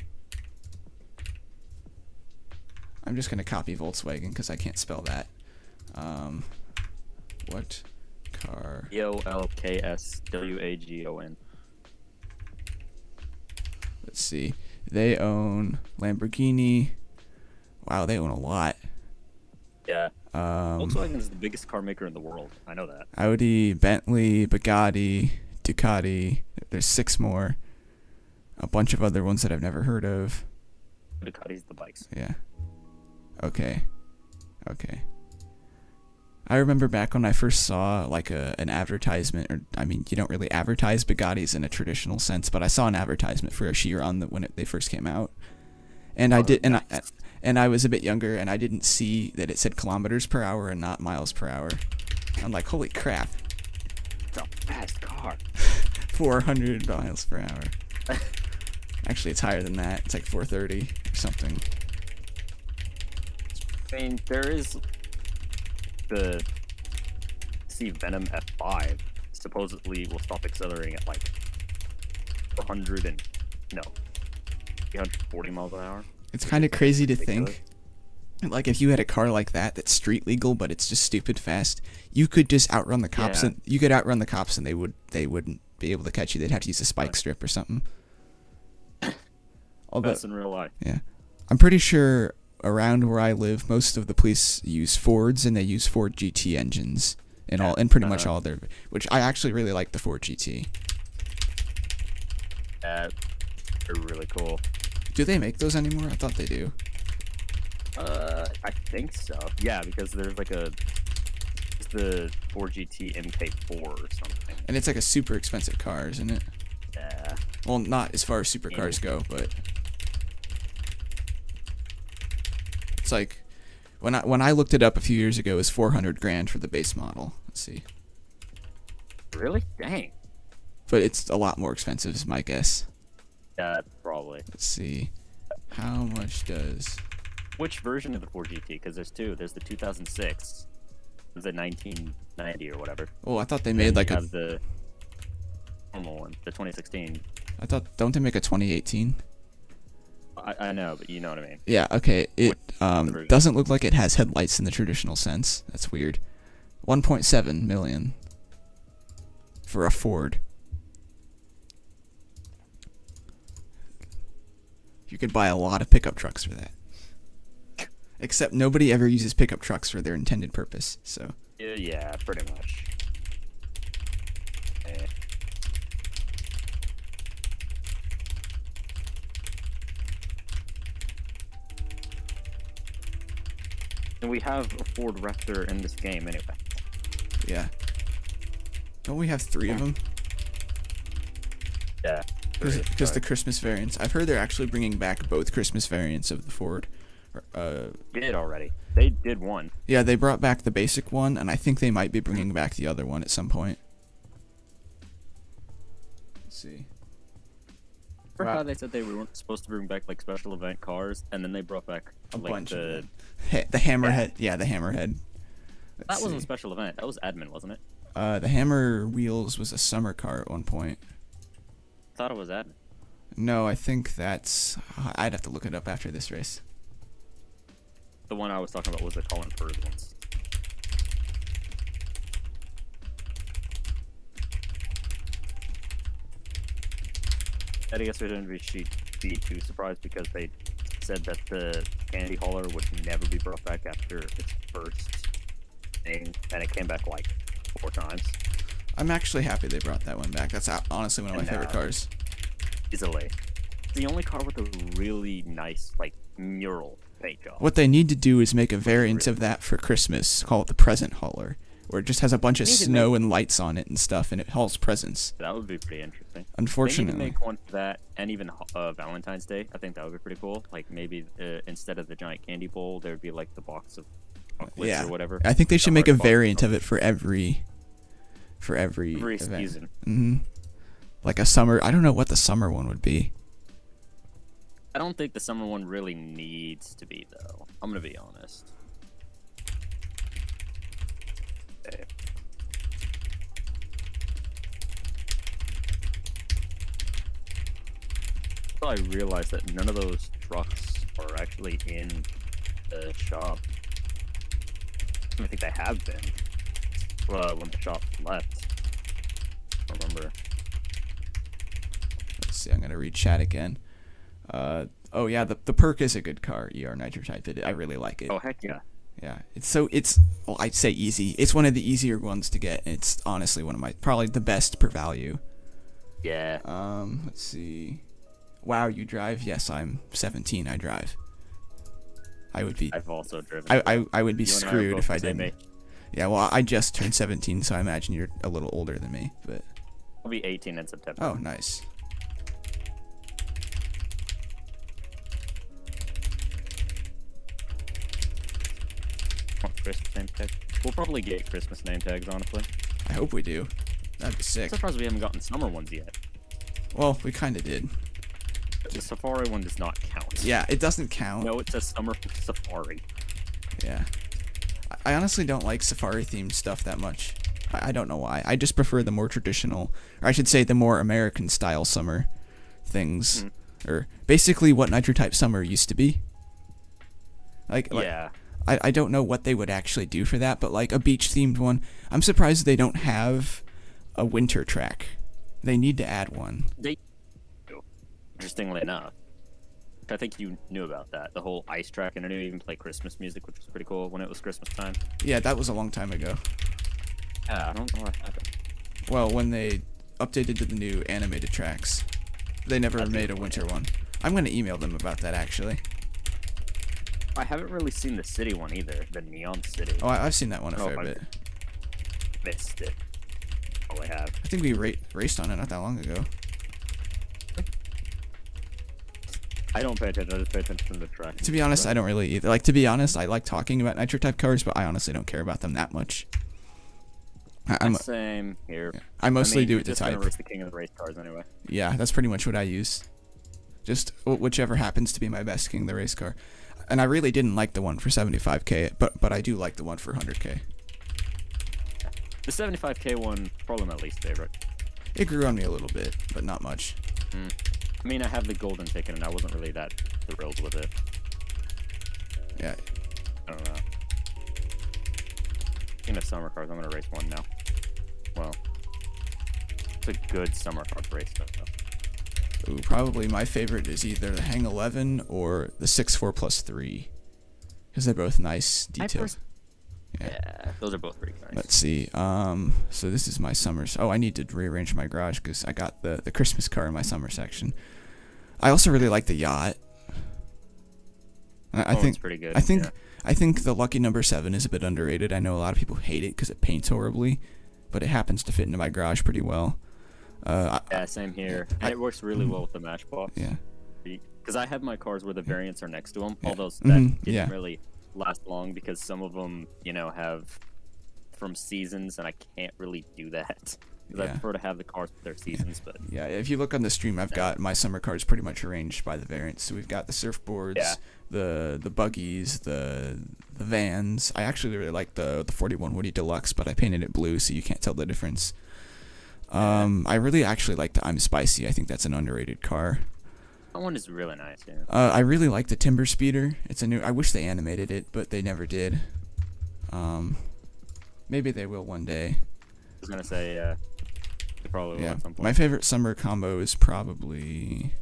just gonna copy Volkswagen because I can't spell that. What car?
Volkswagon.
Let's see. They own Lamborghini. Wow, they own a lot.
Yeah. Volkswagen is the biggest car maker in the world. I know that.
Audi, Bentley, Bugatti, Ducati. There's 6 more. A bunch of other ones that I've never heard of.
Ducati's the bikes.
Yeah. Okay. I remember back when I first saw like an advertisement, or I mean, you don't really advertise Bugattis in a traditional sense, but I saw an advertisement for a Chiron when they first came out, and I was a bit younger, and I didn't see that it said kilometers per hour and not miles per hour. I'm like, holy crap!
It's a fast car.
400 miles per hour. Actually, it's higher than that. It's like 430 or something.
I mean, there is the Venom F5 supposedly will stop accelerating at like 340 miles an hour.
It's kind of crazy to think, like, if you had a car like that that's street legal, but it's just stupid fast, you could just outrun the cops, and you could outrun the cops, and they wouldn't be able to catch you. They'd have to use a spike strip or something.
That's in real life.
Yeah, I'm pretty sure around where I live, most of the police use Fords, and they use Ford GT engines in pretty much all their. Which I actually really like the Ford GT.
They're really cool.
Do they make those anymore? I thought they do.
I think so. Yeah, because there's like it's the Ford GT MK4 or something.
And it's like a super expensive car, isn't it?
Yeah.
Well, not as far as supercars go, but it's like when I looked it up a few years ago, it was $400,000 for the base model. Let's see.
Really? Dang.
But it's a lot more expensive, is my guess.
Yeah, probably.
Let's see. How much does...
Which version of the Ford GT? Because there's two. There's the 2006. There's the 1990 or whatever.
Oh, I thought they made like
have the normal one, the 2016.
I thought, don't they make a 2018?
I know, but you know what I mean.
Yeah, okay. It doesn't look like it has headlights in the traditional sense. That's weird. 1.7 million for a Ford. You could buy a lot of pickup trucks for that. Except nobody ever uses pickup trucks for their intended purpose, so.
Yeah, pretty much. And we have a Ford Raptor in this game anyway.
Yeah. Don't we have 3 of them?
Yeah.
Because the Christmas variants. I've heard they're actually bringing back both Christmas variants of the Ford.
Did already. They did one.
Yeah, they brought back the basic one, and I think they might be bringing back the other one at some point. Let's see.
Remember how they said they weren't supposed to bring back like special event cars, and then they brought back
A
like
bunch
the.
of them. The Hammerhead. Yeah, the Hammerhead.
That
Let's
wasn't a
see.
special event. That was admin, wasn't it?
The Hammer Wheels was a summer car at one point.
I thought it was admin.
No, I think that's... I'd have to look it up after this race.
The one I was talking about was the Colin Firth ones. I guess we didn't be too surprised because they said that the candy hauler would never be brought back after its first thing, and it came back like 4 times.
I'm actually happy they brought that one back. That's honestly one of my favorite cars.
Easily. It's the only car with a really nice, like, mural paint job.
What they need to do is make a variant of that for Christmas. Call it the Present Hauler, where it just has a bunch of
They need to
snow and lights on it and stuff, and it hauls presents.
That would be pretty interesting.
Unfortunately.
They need to make one for that, and even Valentine's Day. I think that would be pretty cool. Like, maybe instead of the giant candy bowl, there would be, like, the box of chocolates
Yeah.
or whatever.
I think they should
The
make a
hard box
variant of
chocolate.
it for every
Every
event.
season.
Mm-hmm. Like a summer. I don't know what the summer one would be.
I don't think the summer one really needs to be, though. I'm gonna be honest. Okay. I realized that none of those trucks are actually in the shop. I think they have been. When the shop left. I remember.
Let's see. I'm gonna read chat again. Oh yeah, the perk is a good car. ER Nitro Type did it. I really like it.
Oh heck yeah.
Yeah, well, I'd say easy. It's one of the easier ones to get. And it's honestly one of my probably the best per value.
Yeah.
Let's see. Wow, you drive? Yes, I'm 17. I drive. I would be.
I've also driven.
I would be
You and I are
screwed
both
if I
the same
didn't.
age.
Yeah, well, I just turned 17, so I imagine you're a little older than me. But
I'll be 18 in September.
oh, nice.
Want Christmas name tags? We'll probably get Christmas name tags, honestly.
I hope we do. That'd be sick.
I'm surprised we haven't gotten summer ones yet.
Well, we kind of did.
The Safari one does not count.
Yeah, it doesn't count.
No, it says Summer Safari.
Yeah. I honestly don't like safari-themed stuff that much. I don't know why. I just prefer the more traditional, or I should say the more American-style summer things. Or basically what Nitro Type Summer used to be.
Yeah.
I don't know what they would actually do for that, but like a beach-themed one, I'm surprised they don't have a winter track. They need to add one.
They do. Interestingly enough. I think you knew about that. The whole ice track, and I knew even play Christmas music, which was pretty cool when it was Christmas time.
Yeah, that was a long time ago.
Yeah, I don't know what happened.
Well, when they updated to the new animated tracks, they never made a winter one. I'm going to email them about that, actually.
I haven't really seen the city one either, the Neon City.
Oh, I've seen that one a
Oh,
fair
I
bit.
missed it. Oh, I have.
I think we raced on it not that long ago.
I don't pay attention. I just pay attention to the track.
To be honest, I don't really either. Like, to be honest, I like talking about Nitro Type cars, but I honestly don't care about them that much.
Same here.
I mostly do
you're
it to
just gonna
type.
race the king of the race cars anyway.
Yeah, that's pretty much what I use. Just whichever happens to be my best King of the Race car. And I really didn't like the one for 75k, but I do like the one for 100k.
The 75k one, probably my least favorite.
It grew on me a little bit, but not much.
I mean, I have the golden ticket, and I wasn't really that thrilled with it.
Yeah.
I don't know. Speaking of summer cars, I'm gonna race one now. Well, it's a good summer car to race stuff, though.
Ooh, probably my favorite is either the Hang 11 or the 6.4 plus 3. Because they're both nice, detailed.
Yeah, those are both pretty nice.
Let's see. So this is my summers. Oh, I need to rearrange my garage because I got the Christmas car in my summer section. I also really like the yacht. I think
it's pretty good.
I think the lucky number 7 is a bit underrated. I know a lot of people hate it because it paints horribly, but it happens to fit into my garage pretty well.
Yeah, same here. And it works really well with the Matchbox.
Yeah.
Because I have my cars where the variants are next to them,
Yeah.
although that
Mhm,
didn't
yeah.
really last long because some of them, you know, have from seasons, and I can't really do that. Because I
Yeah.
prefer to have the cars with their seasons, but
Yeah, if you look on the stream, I've got my summer cars pretty much arranged by the variants. So we've got the surfboards,
Yeah.
the buggies, the vans. I actually really like the 41 Woody Deluxe, but I painted it blue, so you can't tell the difference. I really actually like the I'm Spicy. I think that's an underrated car.
that one is really nice. Yeah.
I really like the Timber Speeder. It's a new. I wish they animated it, but they never did. Maybe they will one day.
I was gonna say, they probably will
Yeah,
at some point.
my favorite summer combo is probably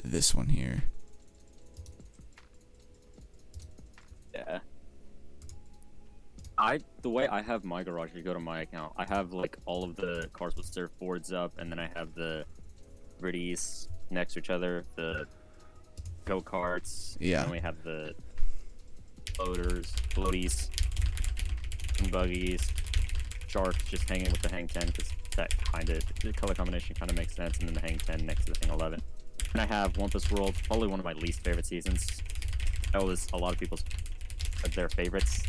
this one here.
Yeah. The way I have my garage, if you go to my account, I have like all of the cars with surfboards up, and then I have the Riddies next to each other, the go-karts,
Yeah.
and we have the floaties, and buggies, sharks just hanging with the Hang 10, because that kind of, the color combination kind of makes sense, and then the Hang 10 next to the Hang 11. And I have Wampus World, probably one of my least favorite seasons. That was a lot of people's their favorites.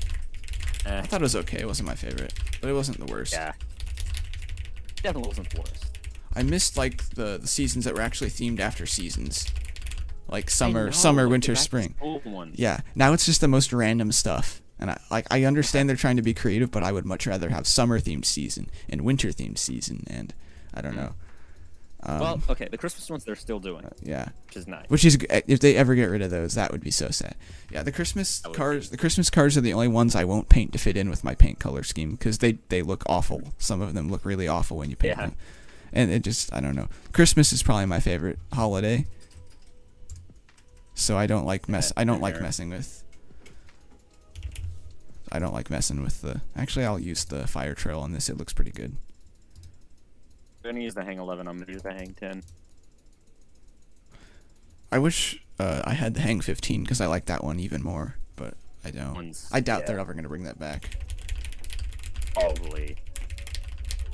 I thought it was okay. It wasn't my favorite, but it wasn't the worst.
Yeah. Definitely wasn't the worst.
I missed like the seasons that were actually themed after seasons, like
I
summer,
know,
summer,
like the
winter,
back to
spring.
school ones.
Yeah. Now it's just the most random stuff, and I understand they're trying to be creative, but I would much rather have summer themed season and winter themed season, and I don't know.
Well, okay, the Christmas ones they're still doing,
Yeah.
which is nice.
Which is, if they ever get rid of those, that would be so sad. Yeah, the Christmas
That would
cars. The Christmas cars are the only ones I won't paint to fit in with my paint color scheme because they look awful. Some of them look really awful when you paint
Yeah.
them, and it just, I don't know. Christmas is probably my favorite holiday, so I don't like mess. I don't like
fair.
messing with. I don't like messing with the. Actually, I'll use the fire trail on this. It looks pretty good.
I'm gonna use the Hang 11. I'm gonna use the Hang 10.
I wish I had the Hang 15 because I like that one even more, but I don't.
Ones-
I doubt
yeah.
they're ever gonna bring that back.
Probably.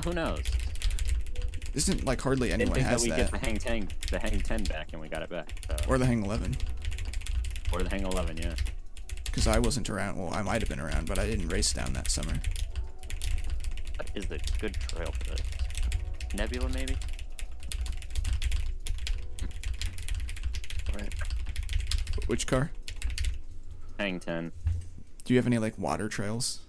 Who knows?
Isn't like hardly
Didn't
anyone
think that
has
we
that.
get the Hang 10 back, and we got it back. So.
Or the Hang 11.
Or the Hang 11, yeah.
Because I wasn't around. Well, I might have been around, but I didn't race down that summer.
That is a good trail for this. Nebula, maybe? Right.
Which car?
Hang 10.
Do you have any like water trails?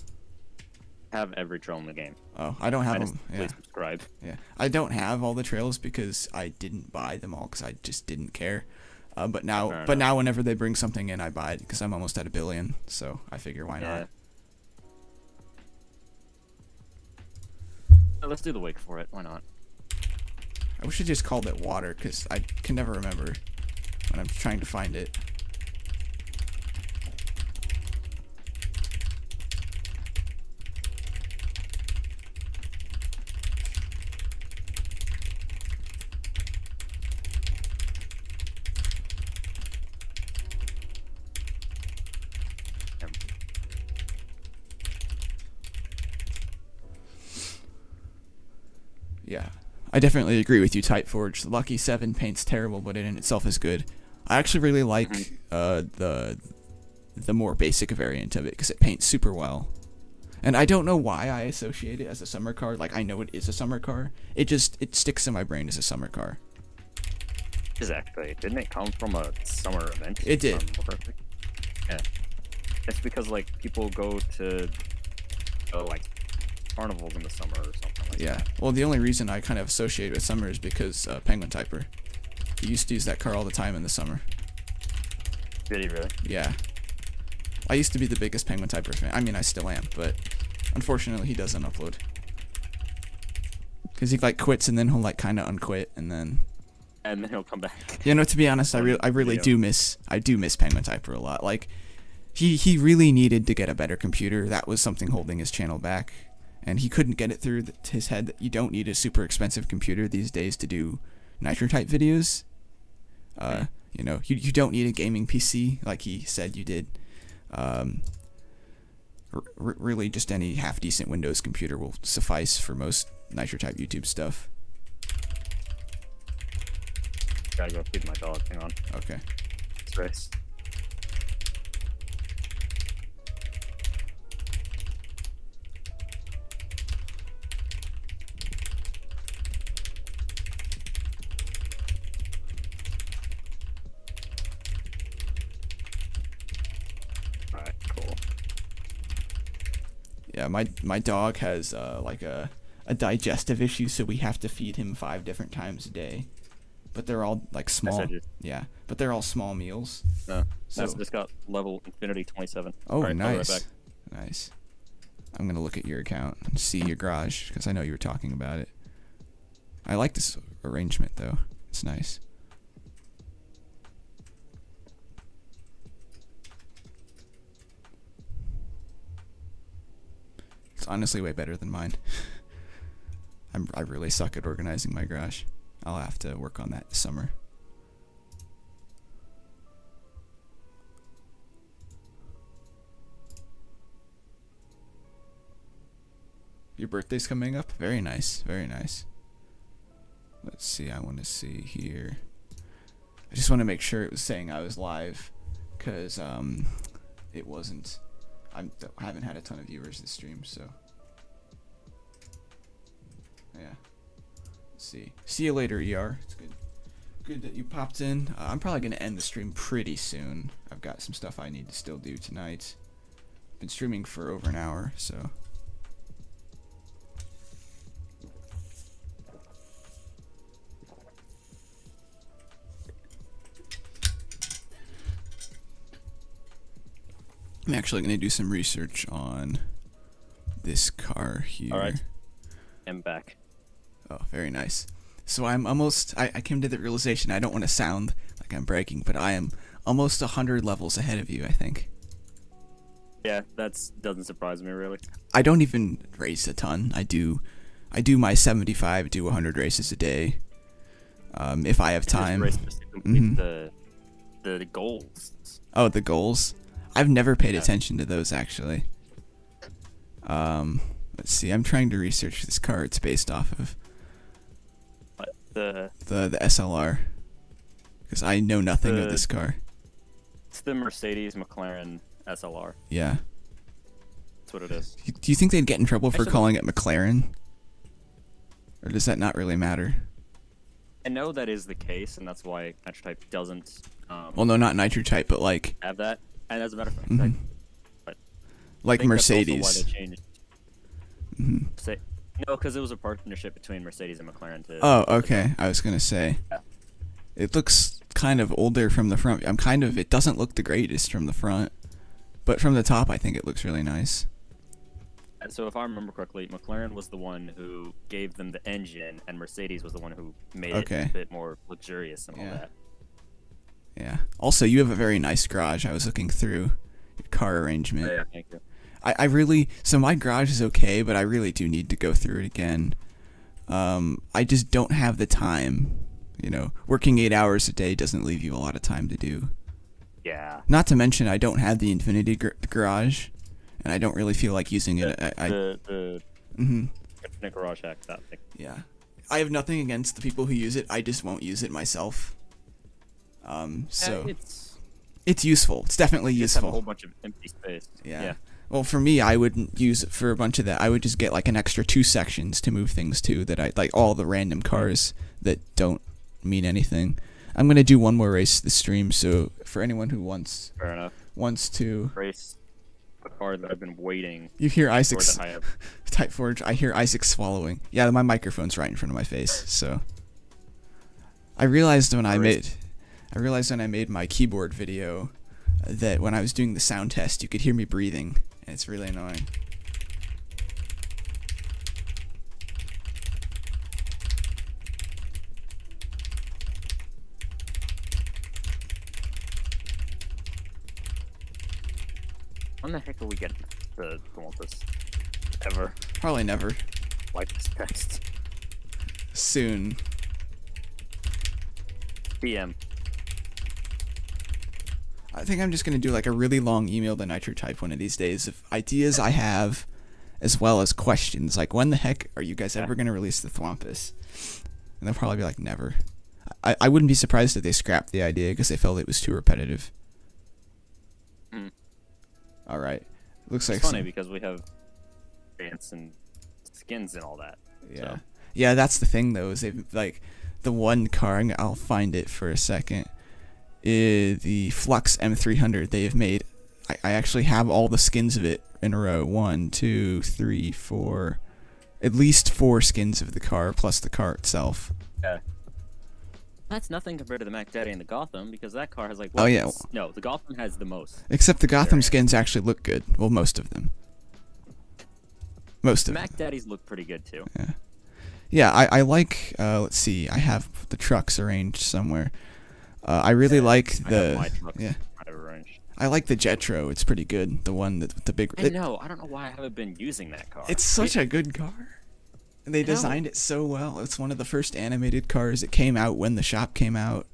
Have every trail in the game.
Oh, I don't have
Minus
them.
the
Yeah,
Please subscribe.
yeah. I don't have all the trails because I didn't buy them all because I just didn't care. But now,
Fair enough.
whenever they bring something in, I buy it because I'm almost at 1 billion. So I figure why
Yeah.
not?
Let's do the wake for it. Why not?
I wish I just called it water because I can never remember when I'm trying to find it. Yeah, I definitely agree with you, Typeforge. The Lucky 7 paints terrible, but it in itself is good. I actually really like the more basic variant of it because it paints super well. And I don't know why I associate it as a summer car. Like, I know it is a summer car. It sticks in my brain as a summer car.
Exactly. Didn't it come from a summer event?
It did.
if I remember correctly? Yeah. It's because like people go to like carnivals in the summer or something like
Yeah.
that.
Well, the only reason I kind of associate it with summer is because Penguin Typer. He used to use that car all the time in the summer.
Did he really?
Yeah. I used to be the biggest Penguin Typer fan. I mean, I still am, but unfortunately he doesn't upload. Because he like quits and then he'll like kind of unquit and then...
And then he'll come back.
You know, to be honest, I really do miss Penguin Typer a lot. Like, he really needed to get a better computer. That was something holding his channel back. And he couldn't get it through his head that you don't need a super expensive computer these days to do Nitro type videos. You know, you don't need a gaming PC like he said you did. Really, just any half decent Windows computer will suffice for most Nitro type YouTube stuff.
Gotta go feed my dog. Hang on.
Okay.
It's race. Alright, cool.
Yeah, my dog has like a digestive issue, so we have to feed him 5 different times a day. But they're all like small. Yeah, but they're all small meals.
No,
So
so just got level Infinity 27.
oh,
Alright, I'll be right
nice,
back.
nice. I'm gonna look at your account and see your garage because I know you were talking about it. I like this arrangement though. It's nice. It's honestly way better than mine. I really suck at organizing my garage. I'll have to work on that this summer. Your birthday's coming up? Very nice, very nice. Let's see, I want to see here. I just want to make sure it was saying I was live, because it wasn't. I haven't had a ton of viewers this stream, so yeah. Let's see. See you later, ER. It's good that you popped in. I'm probably gonna end the stream pretty soon. I've got some stuff I need to still do tonight. Been streaming for over an hour, so. I'm actually going to do some research on this car here.
Alright. I'm back.
Oh, very nice. So I'm almost, I came to the realization I don't want to sound like I'm bragging, but I am almost 100 levels ahead of you, I think.
Yeah, that doesn't surprise me really.
I don't even race a ton. I do my 75 to 100 races a day. If I have time.
Race just to complete the goals.
Oh, the goals? I've never paid attention to those actually. Let's see. I'm trying to research this car it's based off of.
The
SLR. Because I know nothing of this car.
It's the Mercedes McLaren SLR.
Yeah.
That's what it is.
Do you think they'd get in trouble for calling it McLaren? Or does that not really matter?
I know that is the case, and that's why Nitro Type doesn't.
Well, no, not Nitro Type, but like.
Have that. And as a matter of fact,
like Mercedes.
That's also why they changed. No, because it was a partnership between Mercedes and McLaren too.
Oh, okay. I was gonna say.
Yeah.
It looks kind of older from the front. It doesn't look the greatest from the front, but from the top, I think it looks really nice.
And so, if I remember correctly, McLaren was the one who gave them the engine, and Mercedes was the one who made it a bit more luxurious and all that.
Yeah. Also, you have a very nice garage. I was looking through your car arrangement.
Yeah, thank you.
I really, so my garage is okay, but I really do need to go through it again. I just don't have the time. You know, working 8 hours a day doesn't leave you a lot of time to do.
Yeah.
Not to mention, I don't have the Infinity garage, and I don't really feel like using it.
The Infinite Garage Hack, that thing.
Yeah. I have nothing against the people who use it. I just won't use it myself. So it's useful. It's definitely useful.
Have a whole bunch of empty space.
Yeah. Well, for me, I wouldn't use it for a bunch of that. I would just get like an extra 2 sections to move things to that I like all the random cars that don't mean anything. I'm gonna do one more race this stream, so for anyone who wants to
race a car that I've been waiting.
You hear Isaac's Type Forge. I hear Isaac swallowing. Yeah, my microphone's right in front of my face. So I realized when I made my keyboard video that when I was doing the sound test, you could hear me breathing, and it's really annoying.
When the heck are we getting the this? Ever?
Probably never.
Like this text.
Soon.
PM.
I think I'm just gonna do like a really long email to Nitro Type one of these days of ideas I have, as well as questions. Like, when the heck are you guys ever gonna release the Thwompus? And they'll probably be like, never. I wouldn't be surprised if they scrapped the idea because they felt it was too repetitive. All right, looks like
It's funny because we have variants and skins and all that.
Yeah.
So.
Yeah, that's the thing though, is they've like the one car, I'll find it for a second, is the Flux M300. They have made, I actually have all the skins of it in a row. 1, 2, 3, 4, at least 4 skins of the car plus the car itself.
Yeah. That's nothing compared to the Mac Daddy and the Gotham, because that car has like.
Oh yeah.
No, the Gotham has the most.
Except the Gotham skins actually look good. Well, most of them. Most of them.
Mac Daddies look pretty good too.
Yeah. Yeah, I like. Let's see. I have the trucks arranged somewhere. I really like
I
the.
have my trucks
Yeah.
arranged.
I like the Jetro. It's pretty good. The one that with the big.
I know. I don't know why I haven't been using that car.
It's such a good car. They designed it so well. It's one of the first animated cars. It came out when the shop came out.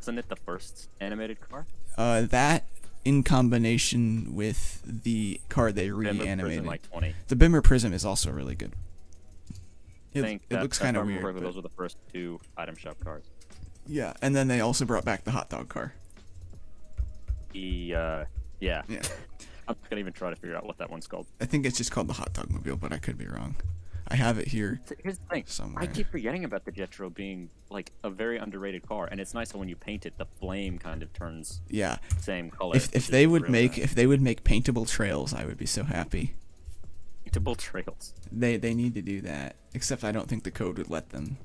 Isn't it the first animated car?
That in combination with the car they reanimated.
Like 20.
The Bimmer Prism is also really good.
I think
It looks kind of weird.
Correctly,
But
those were the first 2 item shop cars.
yeah, and then they also brought back the hot dog car.
Yeah.
Yeah.
I'm not gonna even try to figure out what that one's called.
I think it's just called the hot dog mobile, but I could be wrong. I have it here
Here's the thing.
somewhere.
I keep forgetting about the Jetro being like a very underrated car, and it's nice that when you paint it, the flame kind of turns
Yeah.
same color.
If they would make paintable trails, I would be so happy.
paintable trails.
They need to do that. Except I don't think the code would let them.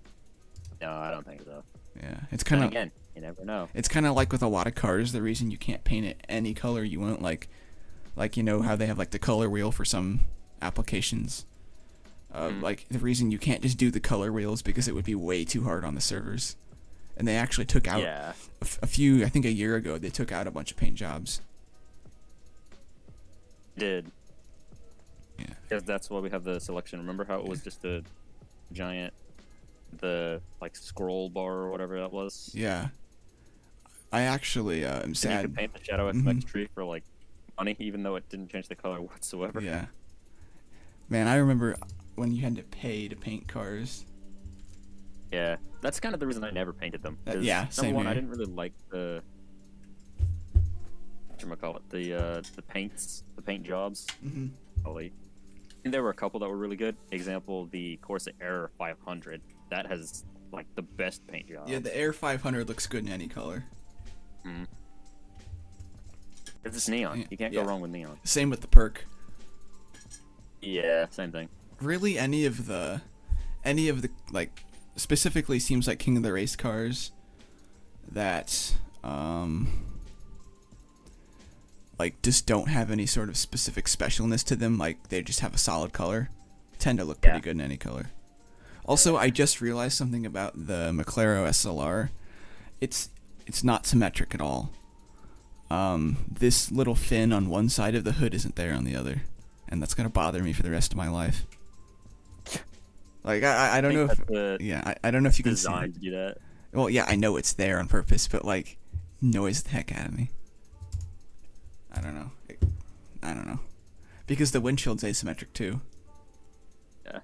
No, I don't think so.
Yeah, it's
Then
kind of
again, you never know.
It's kind of like with a lot of cars. The reason you can't paint it any color you want, like you know how they have like the color wheel for some applications. Like the reason you can't just do the color wheel is because it would be way too hard on the servers. And they actually took out a few. I think a year ago they took out a bunch of paint jobs.
Did.
Yeah.
Because that's why we have the selection. Remember how it was just a giant, the like scroll bar or whatever that was?
Yeah. I actually am
And
sad.
you could paint the Shadow FX tree for like money, even though it didn't change the color whatsoever.
Yeah. Man, I remember when you had to pay to paint cars.
Yeah, that's kind of the reason I never painted them.
Yeah, same
number one, I
here.
didn't really like the whatchamacallit, the paint jobs.
Mm-hmm.
Really. And there were a couple that were really good. Example, the Corsa Air 500. That has like the best paint job.
Yeah, the Air 500 looks good in any color.
Mm. It's neon. You can't go wrong with neon.
Same with the perk.
Yeah, same thing.
Really, any of the like specifically seems like King of the Race cars that like just don't have any sort of specific specialness to them, like they just have a solid color, tend to look pretty good in any color. Also, I just realized something about the McLaren SLR. It's not symmetric at all. This little fin on one side of the hood isn't there on the other, and that's gonna bother me for the rest of my life. Like I don't know if I don't know if you can see
designed to do that.
Well, yeah, I know it's there on purpose, but like noise the heck out of me. I don't know. Because the windshield's asymmetric too.
Yeah.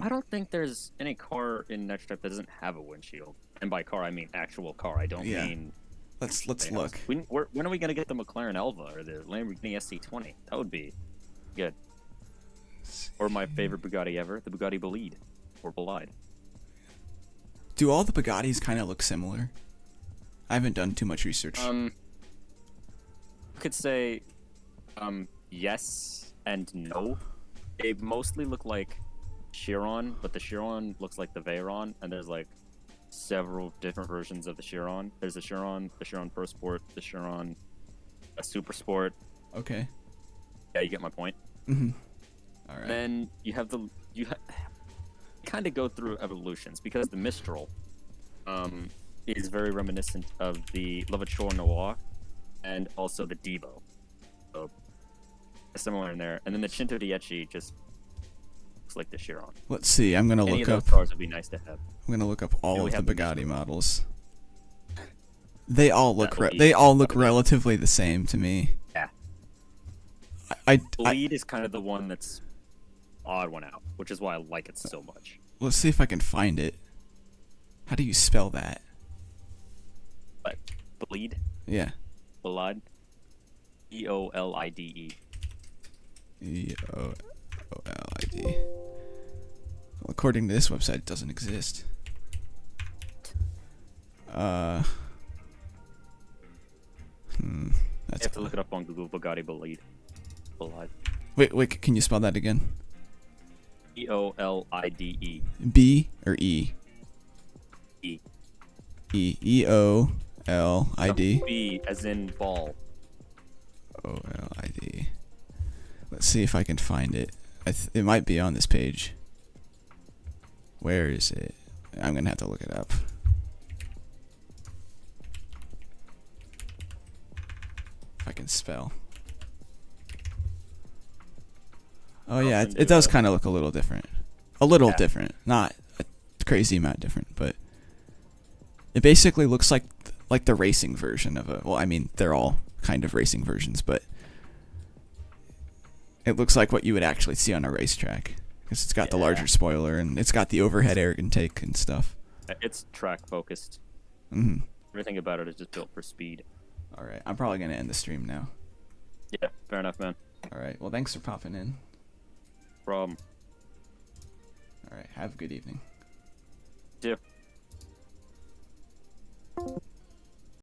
I don't think there's any car in Next Step that doesn't have a windshield. And by car, I mean actual car. I don't mean...
Let's look.
When are we going to get the McLaren Elva or the Lamborghini SC20? That would be good. Or my favorite Bugatti ever, the Bugatti Bolide. Or Bolide.
Do all the Bugattis kind of look similar? I haven't done too much research.
I could say yes and no. They mostly look like Chiron, but the Chiron looks like the Veyron, and there's like several different versions of the Chiron. There's the Chiron Pro Sport, the Chiron Super Sport.
Okay.
Yeah, you get my point.
Mm-hmm. All right.
Then you have kind of go through evolutions, because the Mistral is very reminiscent of the Lavachor Noir and also the Devo. So similar in there. And then the Cinto Dieci just looks like the Chiron.
Let's see. I'm gonna
Any
look
of
up.
those cars would be nice to have.
I'm gonna look up all of the Bugatti models. They all look relatively the same to me.
Yeah.
I
Bleed is kind of the one that's odd one out, which is why I like it so much.
let's see if I can find it. How do you spell that?
But bleed,
Yeah.
blood, EOLIDE.
EOLID. Well, according to this website, it doesn't exist.
You
That's
have to look it up on Google. Bugatti bleed. Blood.
wait. Can you spell that again?
EOLIDE.
B or E?
E.
EOLID.
B as in ball.
OLID. Let's see if I can find it. It might be on this page. Where is it? I'm gonna have to look it up. If I can spell. Oh yeah, it does kind of look a little different. A little different, not a crazy amount different, but it basically looks like the racing version of a. Well, I mean, they're all kind of racing versions, but it looks like what you would actually see on a racetrack because it's got the larger spoiler and it's got the overhead air intake and stuff.
It's track focused.
Mm-hmm.
Everything about it is just built for speed.
All right, I'm probably gonna end the stream now.
Yeah, fair enough, man.
All right, well, thanks for popping in.
Problem.
All right, have a good evening.